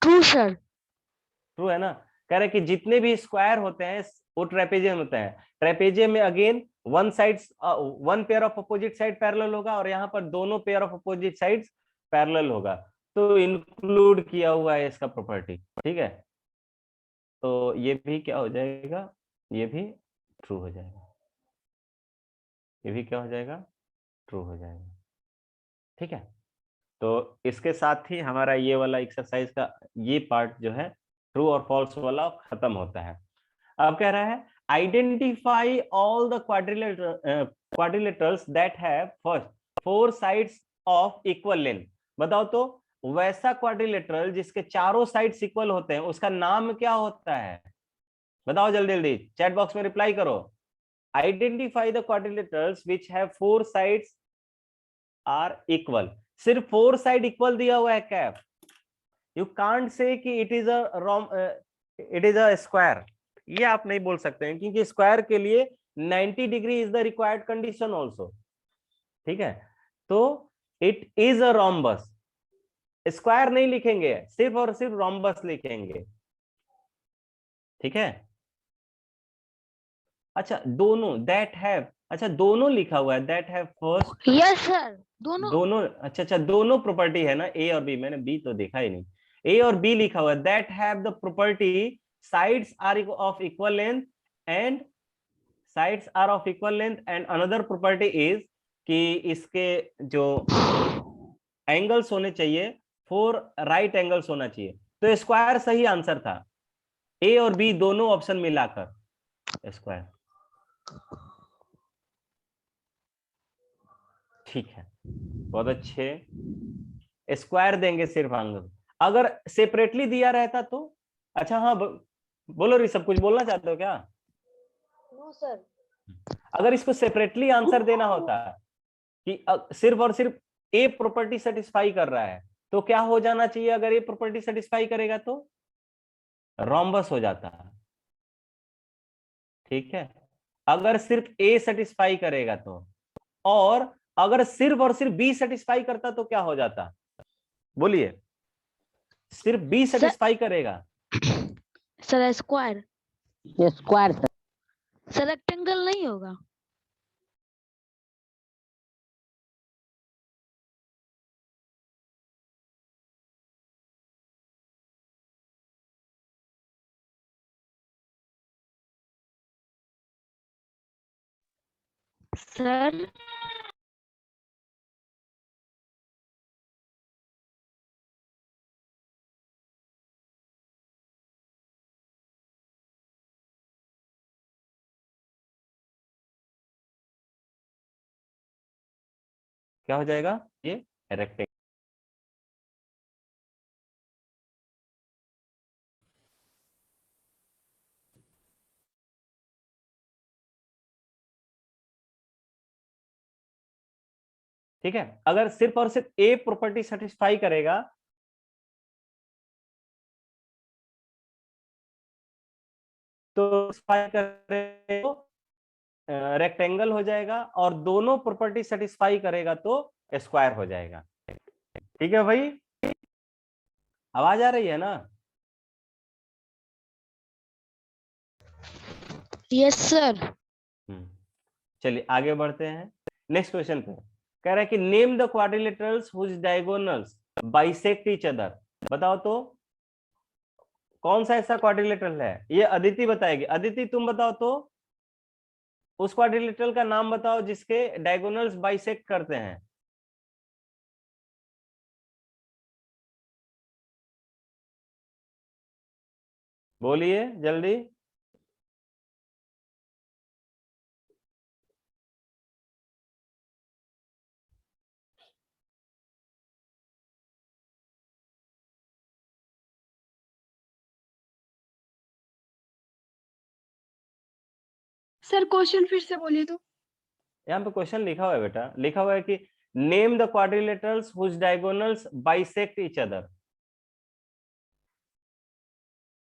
True sir. ट्रू है ना। कह रहे कि जितने भी स्क्वायर होते हैं वो ट्रेपेजियम होते हैं। ट्रेपेजियम में again one side, one pair of opposite side parallel होगा, और यहाँ पर दोनों pair of opposite sides parallel होगा, तो इंक्लूड किया हुआ है इसका प्रॉपर्टी। ठीक है, तो ये भी क्या हो जाएगा? ये भी ट्रू हो जाएगा। ये भी क्या हो जाएगा? ट्रू हो जाएगा। ठीक है, तो इसके साथ ही हमारा ये वाला एक्सरसाइज का ये पार्ट जो है ट्रू और फॉल्स वाला खत्म होता है। अब कह रहा है identify all the quadrilaterals that have first four sides of equal length. बताओ तो वैसा क्वाड्रिलेटरल जिसके चारों साइड्स इक्वल होते हैं उसका नाम क्या होता है? बताओ जल्दी जल्दी, चैट बॉक्स में रिप्लाई करो। Identify the quadrilaterals which have four sides are equal. सिर्फ फोर साइड इक्वल दिया हुआ है कैप। यू कांट से कि इट इज अ स्क्वायर, ये आप नहीं बोल सकते हैं, क्योंकि स्क्वायर के लिए 90 degree is the required condition also. ठीक है, तो it is a rhombus. Square नहीं लिखेंगे, सिर्फ और सिर्फ रोम्बस लिखेंगे। ठीक है, अच्छा दोनों दैट हैव, अच्छा दोनों लिखा हुआ है, that have first. Yes sir. दोनों। दोनों, अच्छा अच्छा, दोनों प्रॉपर्टी है ना, ए और बी। मैंने बी तो देखा ही नहीं। ए और बी लिखा हुआ है। That have the property sides are of equal length and sides are of equal length and another property is कि इसके जो एंगल्स होने चाहिए फोर राइट एंगल्स होना चाहिए। तो स्क्वायर सही आंसर था, ए और बी दोनों ऑप्शन मिलाकर स्क्वायर। ठीक है, बहुत अच्छे। स्क्वायर देंगे सिर्फ एंगल। अगर सेपरेटली दिया रहता तो, अच्छा हाँ, बोलो ऋषभ, कुछ बोलना चाहते हो क्या? No sir. अगर इसको सेपरेटली आंसर देना होता कि सिर्फ और सिर्फ ए प्रॉपर्टी सेटिस्फाई कर रहा है, तो क्या हो जाना चाहिए? अगर ए प्रॉपर्टी सेटिस्फाई करेगा तो रोम्बस हो जाता है। ठीक है, अगर सिर्फ ए सेटिस्फाई करेगा तो, और अगर सिर्फ और सिर्फ बी सेटिस्फाई करता तो क्या हो जाता? बोलिए, सिर्फ बी सर। सेटिस्फाई करेगा। Sir square. ये स्क्वायर सर। सर रेक्टेंगल नहीं होगा। सर क्या हो जाएगा ये रेक्टेंगल। ठीक है, अगर सिर्फ और सिर्फ ए प्रॉपर्टी सेटिस्फाई करेगा तो रेक्टेंगल हो जाएगा, और दोनों प्रॉपर्टी सेटिस्फाई करेगा तो स्क्वायर हो जाएगा। ठीक है भाई, आवाज आ रही है ना? Yes sir. चलिए आगे बढ़ते हैं नेक्स्ट क्वेश्चन पे। कह रहा है कि name the quadrilaterals whose diagonals bisect each other. बताओ तो कौन सा ऐसा क्वाड्रिलेटरल है, ये अदिति बताएगी। अदिति तुम बताओ तो उस क्वाड्रिलेटरल का नाम बताओ जिसके डायगोनल्स बाइसेक्ट करते हैं। बोलिए जल्दी। सर क्वेश्चन फिर से बोलिए तो। यहाँ पे क्वेश्चन लिखा हुआ है बेटा, लिखा हुआ है कि name the quadrilaterals whose diagonals bisect each other.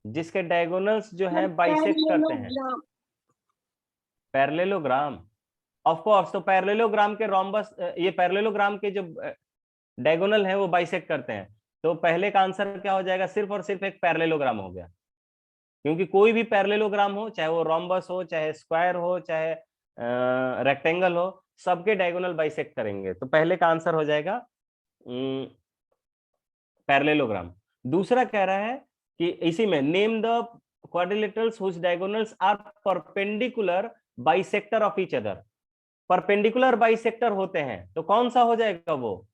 जिसके डायगोनल्स जो है बाइसेक्ट करते हैं। पैरेललोग्राम, ऑफ कोर्स, तो पैरेललोग्राम के रोम्बस, ये पैरेललोग्राम के जो डायगोनल है वो बाइसेक्ट करते हैं। तो पहले का आंसर क्या हो जाएगा, सिर्फ और सिर्फ एक पैरेललोग्राम हो गया, क्योंकि कोई भी पैरेललोग्राम हो, चाहे वो रोम्बस हो, चाहे स्क्वायर हो, चाहे रेक्टेंगल हो, सबके डायगोनल बाइसेक्ट करेंगे। तो पहले का आंसर हो जाएगा पैरेललोग्राम। दूसरा कह रहा है कि इसी में name the quadrilaterals whose diagonals are perpendicular bisector of each other. Perpendicular bisector होते हैं तो कौन सा हो जाएगा, वो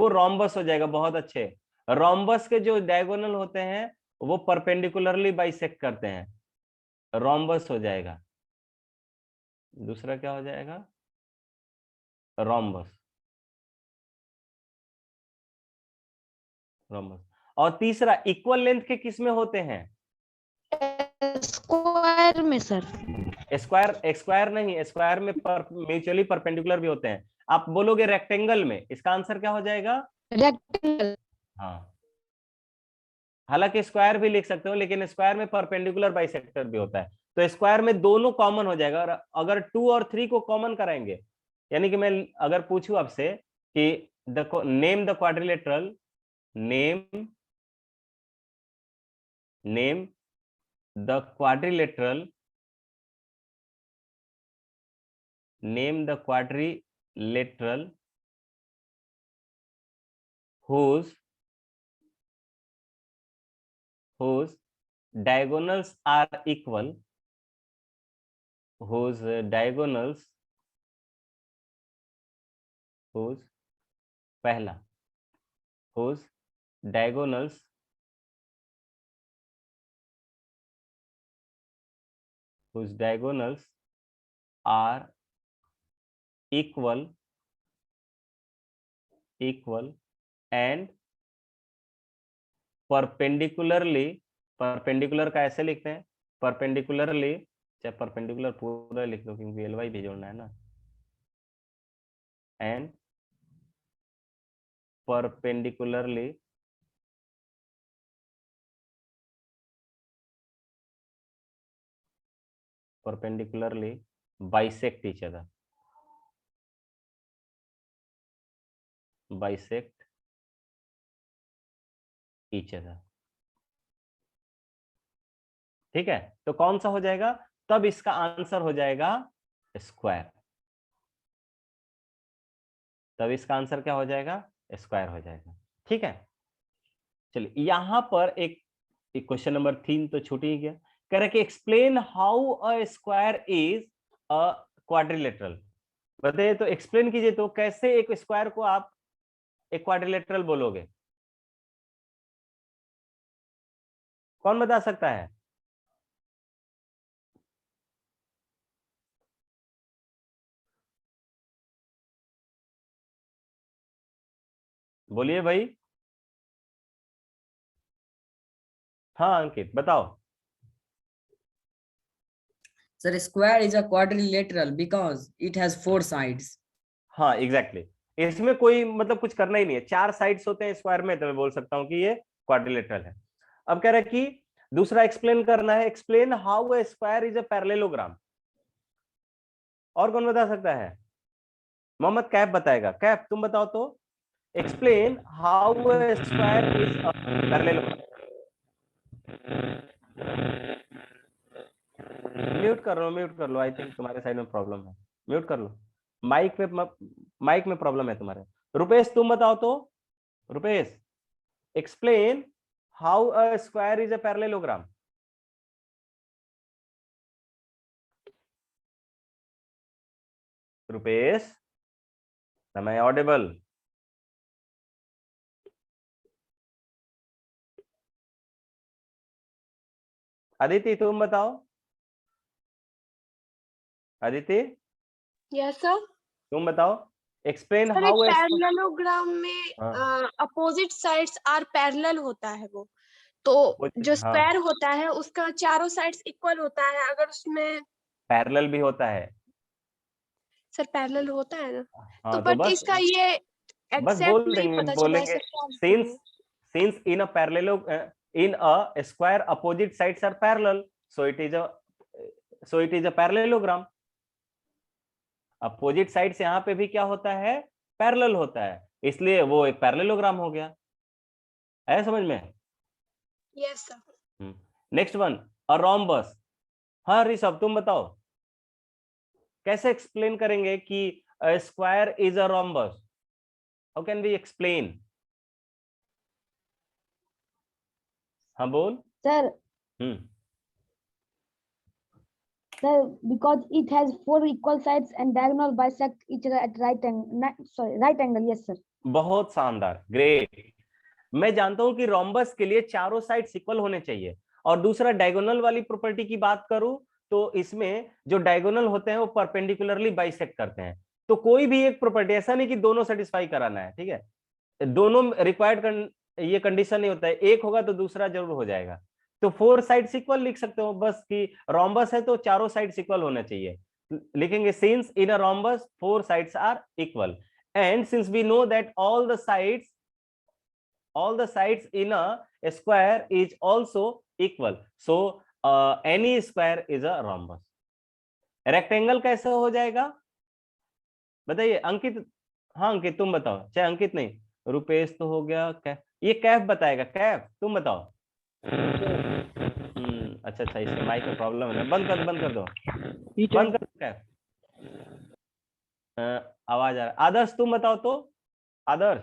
रोम्बस हो जाएगा। बहुत अच्छे, रोम्बस के जो डायगोनल होते हैं वो परपेंडिकुलरली बाइसेक्ट करते हैं, रोम्बस हो जाएगा। दूसरा क्या हो जाएगा, रोम्बस, रोम्बस। और तीसरा इक्वल लेंथ के किस में होते हैं, स्क्वायर में सर। स्क्वायर, स्क्वायर नहीं, स्क्वायर में म्यूचुअली परपेंडिकुलर भी होते हैं। आप बोलोगे रेक्टेंगल में, इसका आंसर क्या हो जाएगा, रेक्टेंगल। हाँ। हालांकि स्क्वायर भी लिख सकते हो, लेकिन स्क्वायर में परपेंडिकुलर बाइसेक्टर भी होता है, तो स्क्वायर में दोनों कॉमन हो जाएगा। और अगर 2 और 3 को कॉमन कराएंगे, यानी कि मैं अगर पूछूं आपसे कि name the quadrilateral, name the quadrilateral, name the quadrilateral whose diagonals are equal, whose diagonals, whose पहला, whose diagonals are equal and perpendicularly, perpendicular का ऐसे लिखते हैं, परपेंडिकुलरली, चाहे परपेंडिकुलर पूरा लिख दो क्योंकि एलवाई भी जोड़ना है ना, and perpendicularly bisect each other, bisect each other। ठीक है, तो कौन सा हो जाएगा, तब इसका आंसर हो जाएगा स्क्वायर, तब इसका आंसर क्या हो जाएगा, स्क्वायर हो जाएगा। ठीक है, चलिए यहां पर एक क्वेश्चन नंबर 3 तो छूट ही गया। कह रहे कि explain how a square is a quadrilateral. बताइए तो एक्सप्लेन कीजिए तो कैसे एक स्क्वायर को आप एक क्वाड्रिलेटरल बोलोगे? कौन बता सकता है? बोलिए भाई। हाँ अंकित बताओ। Sir, square is a quadrilateral because it has 4 sides. हाँ एग्जैक्टली इसमें कोई मतलब कुछ करना ही नहीं है, 4 साइड्स होते हैं स्क्वायर में, तो मैं बोल सकता हूं कि ये क्वाड्रिलेटरल है। अब कह रहा है कि दूसरा एक्सप्लेन करना है, explain how a square is a parallelogram. और कौन बता सकता है? मोहम्मद कैफ बताएगा। कैफ तुम बताओ तो, explain how a square is a parallelogram. Mute कर लो, आई थिंक तुम्हारे साइड में प्रॉब्लम है, म्यूट कर लो। माइक में प्रॉब्लम है तुम्हारे। रुपेश तुम बताओ तो, Rupesh explain how a square is a parallelogram. Rupesh समय ऑडिबल। अदिति तुम बताओ, अदिति यस सर। तुम बताओ, एक्सप्लेन सर एक हाउ पैरेललोग्राम में अपोजिट साइड्स आर पैरेलल होता है वो, तो जो स्क्वायर होता है उसका चारों साइड्स इक्वल होता है। अगर उसमें पैरेलल भी होता है। सर पैरेलल होता है ना, तो हाँ तो बट बस इसका ये बस एग्जैक्ट बोल नहीं देंगे, पता चला बोलेंगे सर क्या since since in a parallel in a square opposite sides are parallel, so it is a parallelogram। Opposite sides यहाँ पे भी क्या होता है? पैरेलल होता है, इसलिए वो एक पैरेललोग्राम हो गया। है समझ में? Yes sir. Next one, a rhombus. हाँ ऋषभ तुम बताओ, कैसे एक्सप्लेन करेंगे कि square is a rhombus? How can we explain? हाँ बोल। Sir, because it has 4 equal sides and diagonal bisect each other at right angle. Yes, sir. बहुत शानदार, ग्रेट। मैं जानता हूं कि रोम्बस के लिए चारों साइड्स इक्वल होने चाहिए। और दूसरा डायगोनल वाली प्रॉपर्टी की बात करूं तो इसमें जो डायगोनल होते हैं वो परपेंडिकुलरली बाइसेक्ट करते हैं। तो कोई भी एक प्रॉपर्टी, ऐसा नहीं कि दोनों सेटिस्फाई कराना है, ठीक है? दोनों रिक्वायर्ड ये कंडीशन नहीं होता है, एक होगा तो दूसरा जरूर हो जाएगा। तो 4 साइड्स इक्वल लिख सकते हो बस, कि रोम्बस है तो चारों साइड्स इक्वल होना चाहिए। लिखेंगे since in a rhombus 4 sides are equal, and since we know that all the sides in a square is also equal, so any square is a rhombus। Rectangle कैसे हो जाएगा बताइए अंकित? हाँ अंकित तुम बताओ, चाहे अंकित नहीं, रुपेश तो हो गया, कैफ, ये कैफ बताएगा। कैफ तुम बताओ। अच्छा अच्छा, इसके माइक में प्रॉब्लम है, बंद कर दो, बंद कर कैफ। आवाज आ रहा है। आदर्श तुम बताओ तो, आदर्श।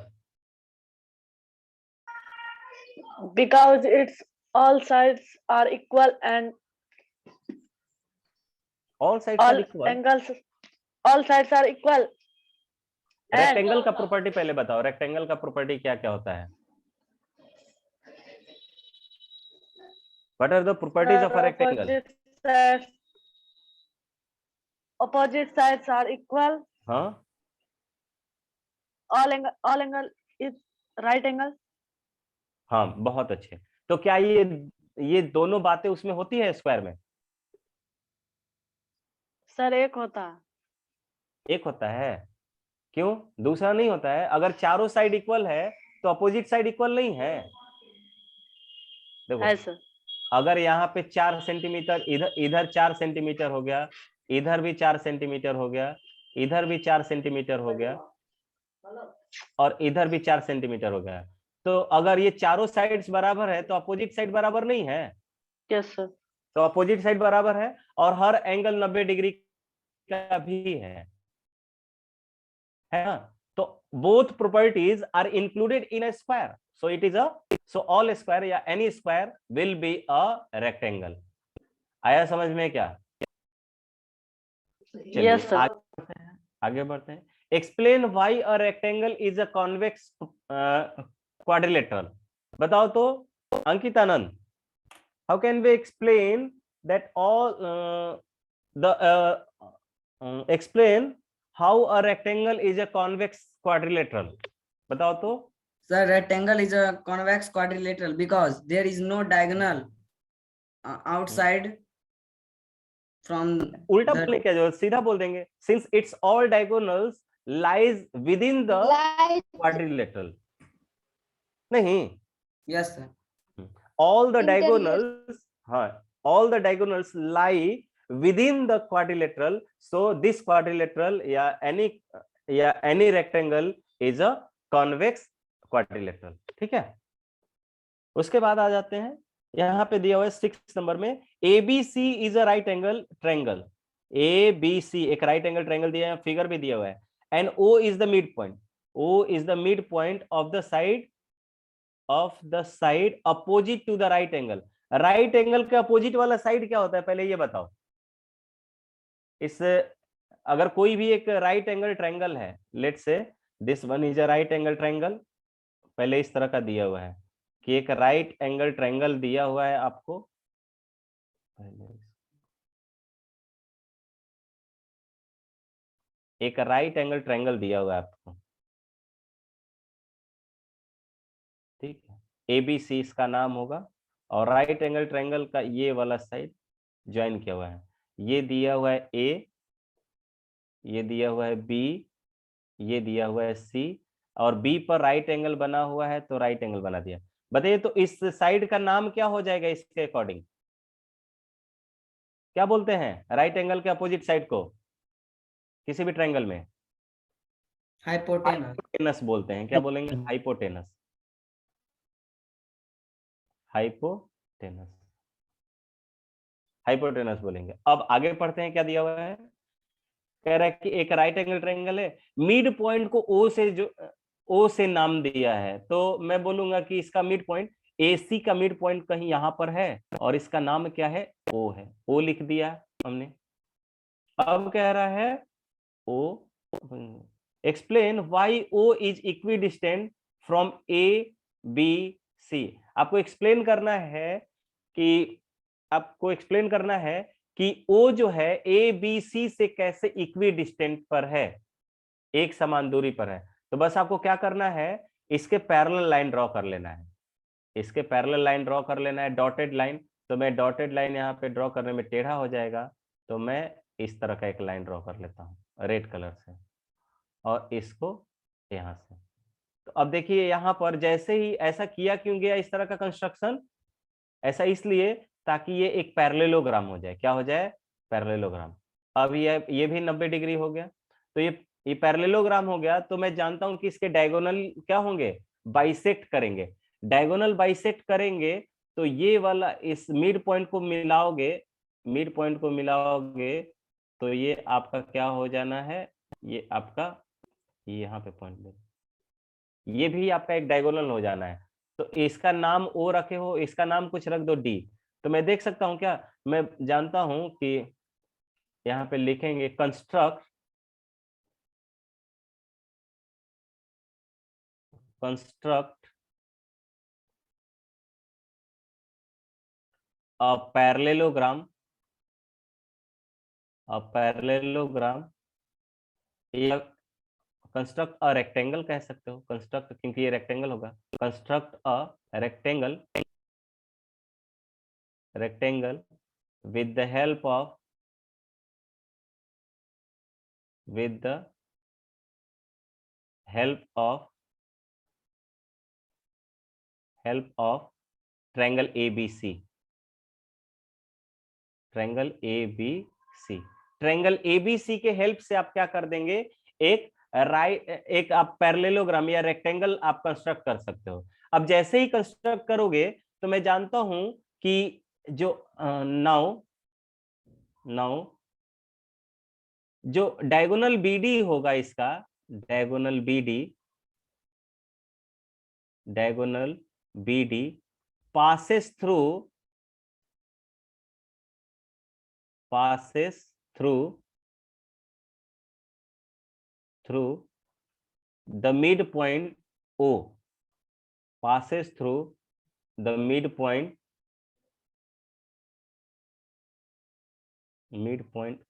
Because its all sides are equal and all sides are equal, all sides are equal। Rectangle का प्रॉपर्टी पहले बताओ, रेक्टेंगल का प्रॉपर्टी क्या क्या होता है? What are the properties of a rectangle? Opposite sides are equal। हाँ, all angle is right angle। हाँ बहुत अच्छे। तो क्या ये दोनों बातें उसमें होती है स्क्वायर में? सर एक होता है। एक होता है, क्यों दूसरा नहीं होता है? अगर चारों साइड इक्वल है तो अपोजिट साइड इक्वल नहीं है। देखो है सर। अगर यहाँ पे 4 सेंटीमीटर, इधर 4 सेंटीमीटर हो गया, इधर भी 4 सेंटीमीटर हो गया, इधर भी 4 सेंटीमीटर हो गया, और इधर भी 4 सेंटीमीटर हो गया, तो अगर ये चारों साइड्स बराबर है तो अपोजिट साइड बराबर नहीं है? Yes sir. तो अपोजिट साइड बराबर है, और हर एंगल 90 डिग्री का भी है ना? तो both properties are included in a square, so it is a, so all square या any square will be a rectangle। आया समझ में क्या? चलिए Yes, sir. आगे बढ़ते हैं। Explain why a rectangle is a convex quadrilateral. बताओ तो Ankit Anand, how can we explain that all explain how a rectangle is a convex quadrilateral? बताओ तो। Sir, rectangle is a convex quadrilateral because there is no diagonal outside from उल्टा the बोलने क्या जरूरत, सीधा बोल देंगे, since its all diagonals lies within the quadrilateral। नहीं, yes sir, all the diagonals, हाँ, all the diagonals lie within the quadrilateral, so this quadrilateral या any rectangle is a convex quadrilateral। ठीक है, उसके बाद आ जाते हैं, यहाँ पे दिया हुआ है 6 नंबर में, ABC is a right angle triangle. ABC एक राइट एंगल ट्रायंगल दिया है, फिगर भी दिया हुआ है, and O is the mid point. O is the mid point of the side opposite to the right angle. Right angle के अपोजिट वाला साइड क्या होता है, पहले ये बताओ। इस अगर कोई भी एक राइट एंगल ट्रायंगल है, let's say this one is a right angle triangle, पहले इस तरह का दिया हुआ है कि एक राइट एंगल ट्रायंगल दिया हुआ है आपको, एक राइट एंगल ट्रायंगल दिया हुआ है आपको, ठीक है, ABC इसका नाम होगा, और राइट एंगल ट्रायंगल का ये वाला साइड ज्वाइन किया हुआ है, ये दिया हुआ है A, ये दिया हुआ है B, ये दिया हुआ है C, और B पर राइट एंगल बना हुआ है तो राइट एंगल बना दिया। बताइए तो इस साइड का नाम क्या हो जाएगा इसके अकॉर्डिंग, क्या बोलते हैं राइट एंगल के अपोजिट साइड को किसी भी ट्रायंगल में? हाइपोटेनस बोलते हैं। क्या बोलेंगे? हाइपोटेनस, हाइपोटेनस, हाइपोटेनस बोलेंगे। अब आगे पढ़ते हैं, क्या दिया हुआ है, कह रहा है कि एक राइट एंगल ट्रायंगल है, मिड पॉइंट को ओ से नाम दिया है, तो मैं बोलूंगा कि इसका मिड पॉइंट AC का मिड पॉइंट कहीं यहां पर है और इसका नाम क्या है, O है, O लिख दिया हमने। अब कह रहा है O, explain why O is equidistant from ABC। आपको एक्सप्लेन करना है कि O जो है ABC से कैसे इक्विडिस्टेंट पर है, एक समान दूरी पर है। तो बस आपको क्या करना है, इसके पैरेलल लाइन ड्रॉ कर लेना है, इसके पैरेलल लाइन ड्रॉ कर लेना है, डॉटेड लाइन। तो मैं डॉटेड लाइन यहाँ पे ड्रॉ करने में टेढ़ा हो जाएगा, तो मैं इस तरह का एक लाइन ड्रॉ कर लेता हूँ रेड कलर से, और इसको यहाँ से। तो अब देखिए यहाँ पर जैसे ही ऐसा किया क्यों गया इस तरह का कंस्ट्रक्शन, ऐसा इसलिए ताकि ये एक पैरेललोग्राम हो जाए। क्या हो जाए? पैरेललोग्राम। अब ये भी 90 डिग्री हो गया, तो ये पैरेललोग्राम हो गया, तो मैं जानता हूं कि इसके डायगोनल क्या होंगे, बाइसेक्ट करेंगे। डायगोनल बाइसेक्ट करेंगे तो ये वाला इस मिड पॉइंट को मिलाओगे, तो ये आपका क्या हो जाना है, ये आपका यहाँ पे पॉइंट दे, ये भी आपका एक डायगोनल हो जाना है। तो इसका नाम O रखे हो, इसका नाम कुछ रख दो D। तो मैं देख सकता हूं क्या, मैं जानता हूं कि यहाँ पे लिखेंगे कंस्ट्रक्ट a parallelogram या कंस्ट्रक्ट अ रेक्टेंगल कह सकते हो, कंस्ट्रक्ट क्योंकि ये रेक्टेंगल होगा, construct a rectangle with the help of triangle ABC। Triangle ABC के हेल्प से आप क्या कर देंगे, एक आप पैरेललोग्राम या रेक्टेंगल आप कंस्ट्रक्ट कर सकते हो। अब जैसे ही कंस्ट्रक्ट करोगे तो मैं जानता हूं कि जो नाउ जो डायगोनल BD होगा, इसका diagonal BD passes through passes through the midpoint O, passes through the midpoint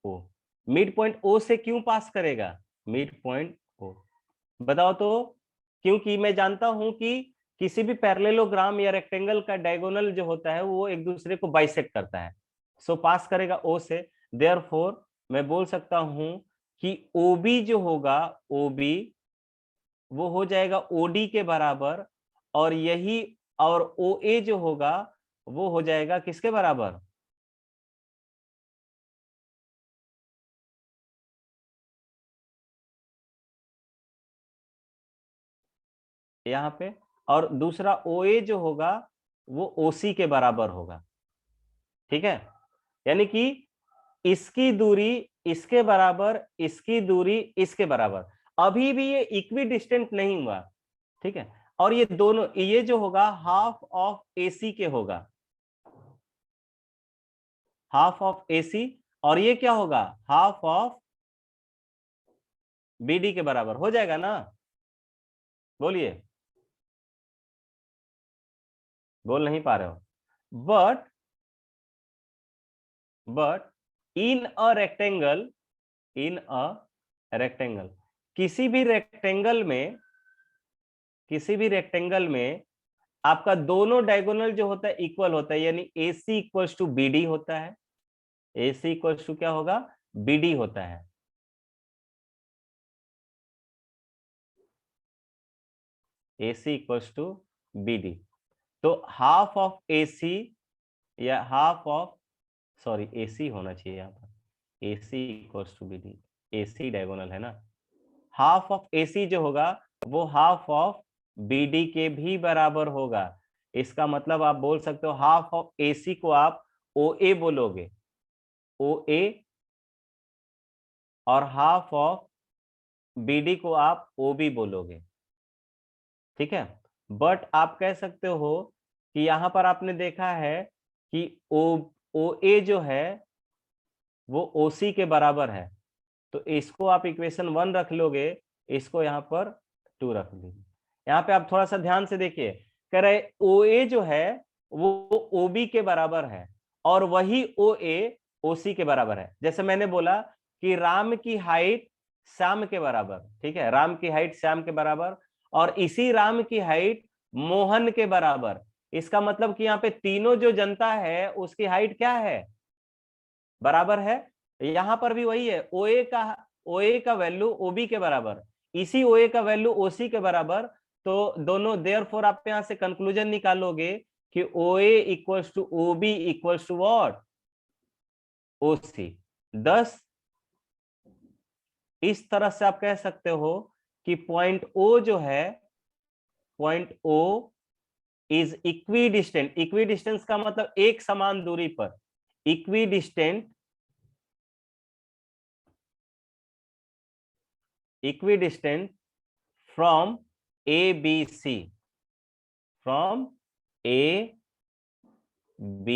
O। midpoint O से क्यों पास करेगा? midpoint O बताओ तो। क्योंकि मैं जानता हूं कि किसी भी पैरेललोग्राम या रेक्टेंगल का डायगोनल जो होता है वो एक दूसरे को बाइसेक्ट करता है, सो पास करेगा O से। देयरफॉर मैं बोल सकता हूं कि OB जो होगा, OB वो हो जाएगा OD के बराबर, और यही और OA जो होगा वो हो जाएगा किसके बराबर? यहाँ पे। और दूसरा OA जो होगा वो OC के बराबर होगा। ठीक है, यानी कि इसकी दूरी इसके बराबर, इसकी दूरी इसके बराबर। अभी भी ये इक्वी डिस्टेंट नहीं हुआ। ठीक है, और ये दोनों, ये जो होगा हाफ ऑफ AC के होगा, हाफ ऑफ AC, और ये क्या होगा? हाफ ऑफ BD के बराबर हो जाएगा ना? बोलिए, बोल नहीं पा रहे हो। बट इन अ रेक्टेंगल, किसी भी रेक्टेंगल में आपका दोनों डायगोनल जो होता है इक्वल होता है, यानी AC इक्वल्स टू BD होता है। AC इक्वल्स टू क्या होगा? BD होता है। AC equals to BD। तो हाफ ऑफ AC या हाफ ऑफ, सॉरी AC होना चाहिए यहाँ पर, AC equals to BD, AC diagonal है ना। हाफ ऑफ AC जो होगा वो हाफ ऑफ BD के भी बराबर होगा। इसका मतलब आप बोल सकते हो हाफ ऑफ AC को आप OA बोलोगे, OA, और हाफ ऑफ BD को आप OB बोलोगे। ठीक है, बट आप कह सकते हो कि यहां पर आपने देखा है कि OA जो है वो OC के बराबर है, तो इसको आप इक्वेशन 1 रख लोगे, इसको यहाँ पर 2 रख लीजिए। यहाँ पे आप थोड़ा सा ध्यान से देखिए, कह रहे OA जो है वो OB के बराबर है, और वही OA OC के बराबर है। जैसे मैंने बोला कि राम की हाइट श्याम के बराबर, ठीक है, राम की हाइट श्याम के बराबर, और इसी राम की हाइट मोहन के बराबर। इसका मतलब कि यहाँ पे तीनों जो जनता है उसकी हाइट क्या है? बराबर है। यहां पर भी वही है, OA का वैल्यू OB के बराबर, इसी OA का वैल्यू OC के बराबर। तो दोनों, देयरफॉर आप यहां से कंक्लूजन निकालोगे कि OA equals to OB equals to what? OC। 10 इस तरह से आप कह सकते हो कि पॉइंट O जो है, point O is equidistant. Equidistance का मतलब एक समान दूरी पर, equidistant from ABC, from A, B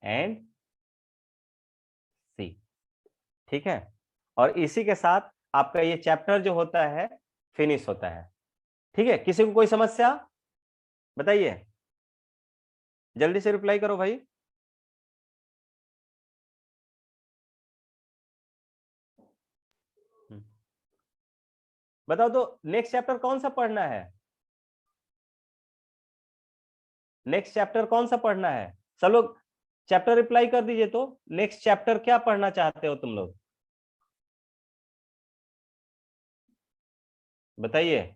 and C। ठीक है, और इसी के साथ आपका ये चैप्टर जो होता है फिनिश होता है। ठीक है, किसी को कोई समस्या बताइए, जल्दी से रिप्लाई करो भाई। बताओ तो नेक्स्ट चैप्टर कौन सा पढ़ना है? नेक्स्ट चैप्टर कौन सा पढ़ना है? सब लोग चैप्टर रिप्लाई कर दीजिए। तो नेक्स्ट चैप्टर क्या पढ़ना चाहते हो तुम लोग, बताइए।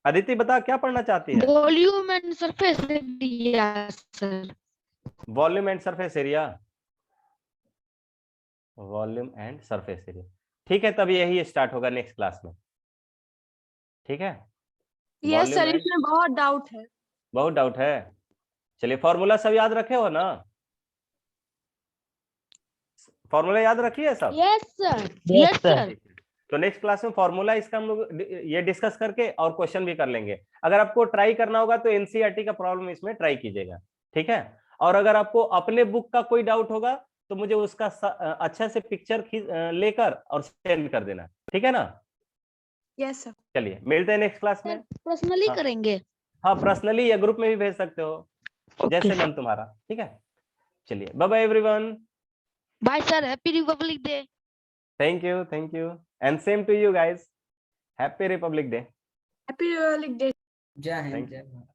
अदिति बता, क्या पढ़ना चाहती है? Volume and surface area sir. Volume and surface area, volume and surface area. ठीक है, तब यही स्टार्ट होगा नेक्स्ट क्लास में। ठीक है, यस सर, इसमें बहुत डाउट है। बहुत डाउट है। चलिए, फॉर्मूला सब याद रखे हो ना? फॉर्मूला याद रखिए सब? Yes sir, yes sir. तो नेक्स्ट क्लास में फॉर्मूला इसका हम लोग ये डिस्कस करके और क्वेश्चन भी कर लेंगे। अगर आपको ट्राई करना होगा तो एनसीईआरटी का प्रॉब्लम इसमें ट्राई कीजिएगा, ठीक है। और अगर आपको अपने बुक का कोई डाउट होगा तो मुझे उसका अच्छा से पिक्चर लेकर और सेंड कर देना, ठीक है ना। Yes sir. चलिए मिलते हैं नेक्स्ट क्लास में। पर्सनली हाँ। करेंगे। हाँ, पर्सनली या ग्रुप में भी भेज सकते हो, जैसे मन तुम्हारा, ठीक है। चलिए bye bye everyone. Bye sir, happy republic day. Thank you and same to you guys, happy republic day. Happy republic day. जय हिंद Thank जय भारत।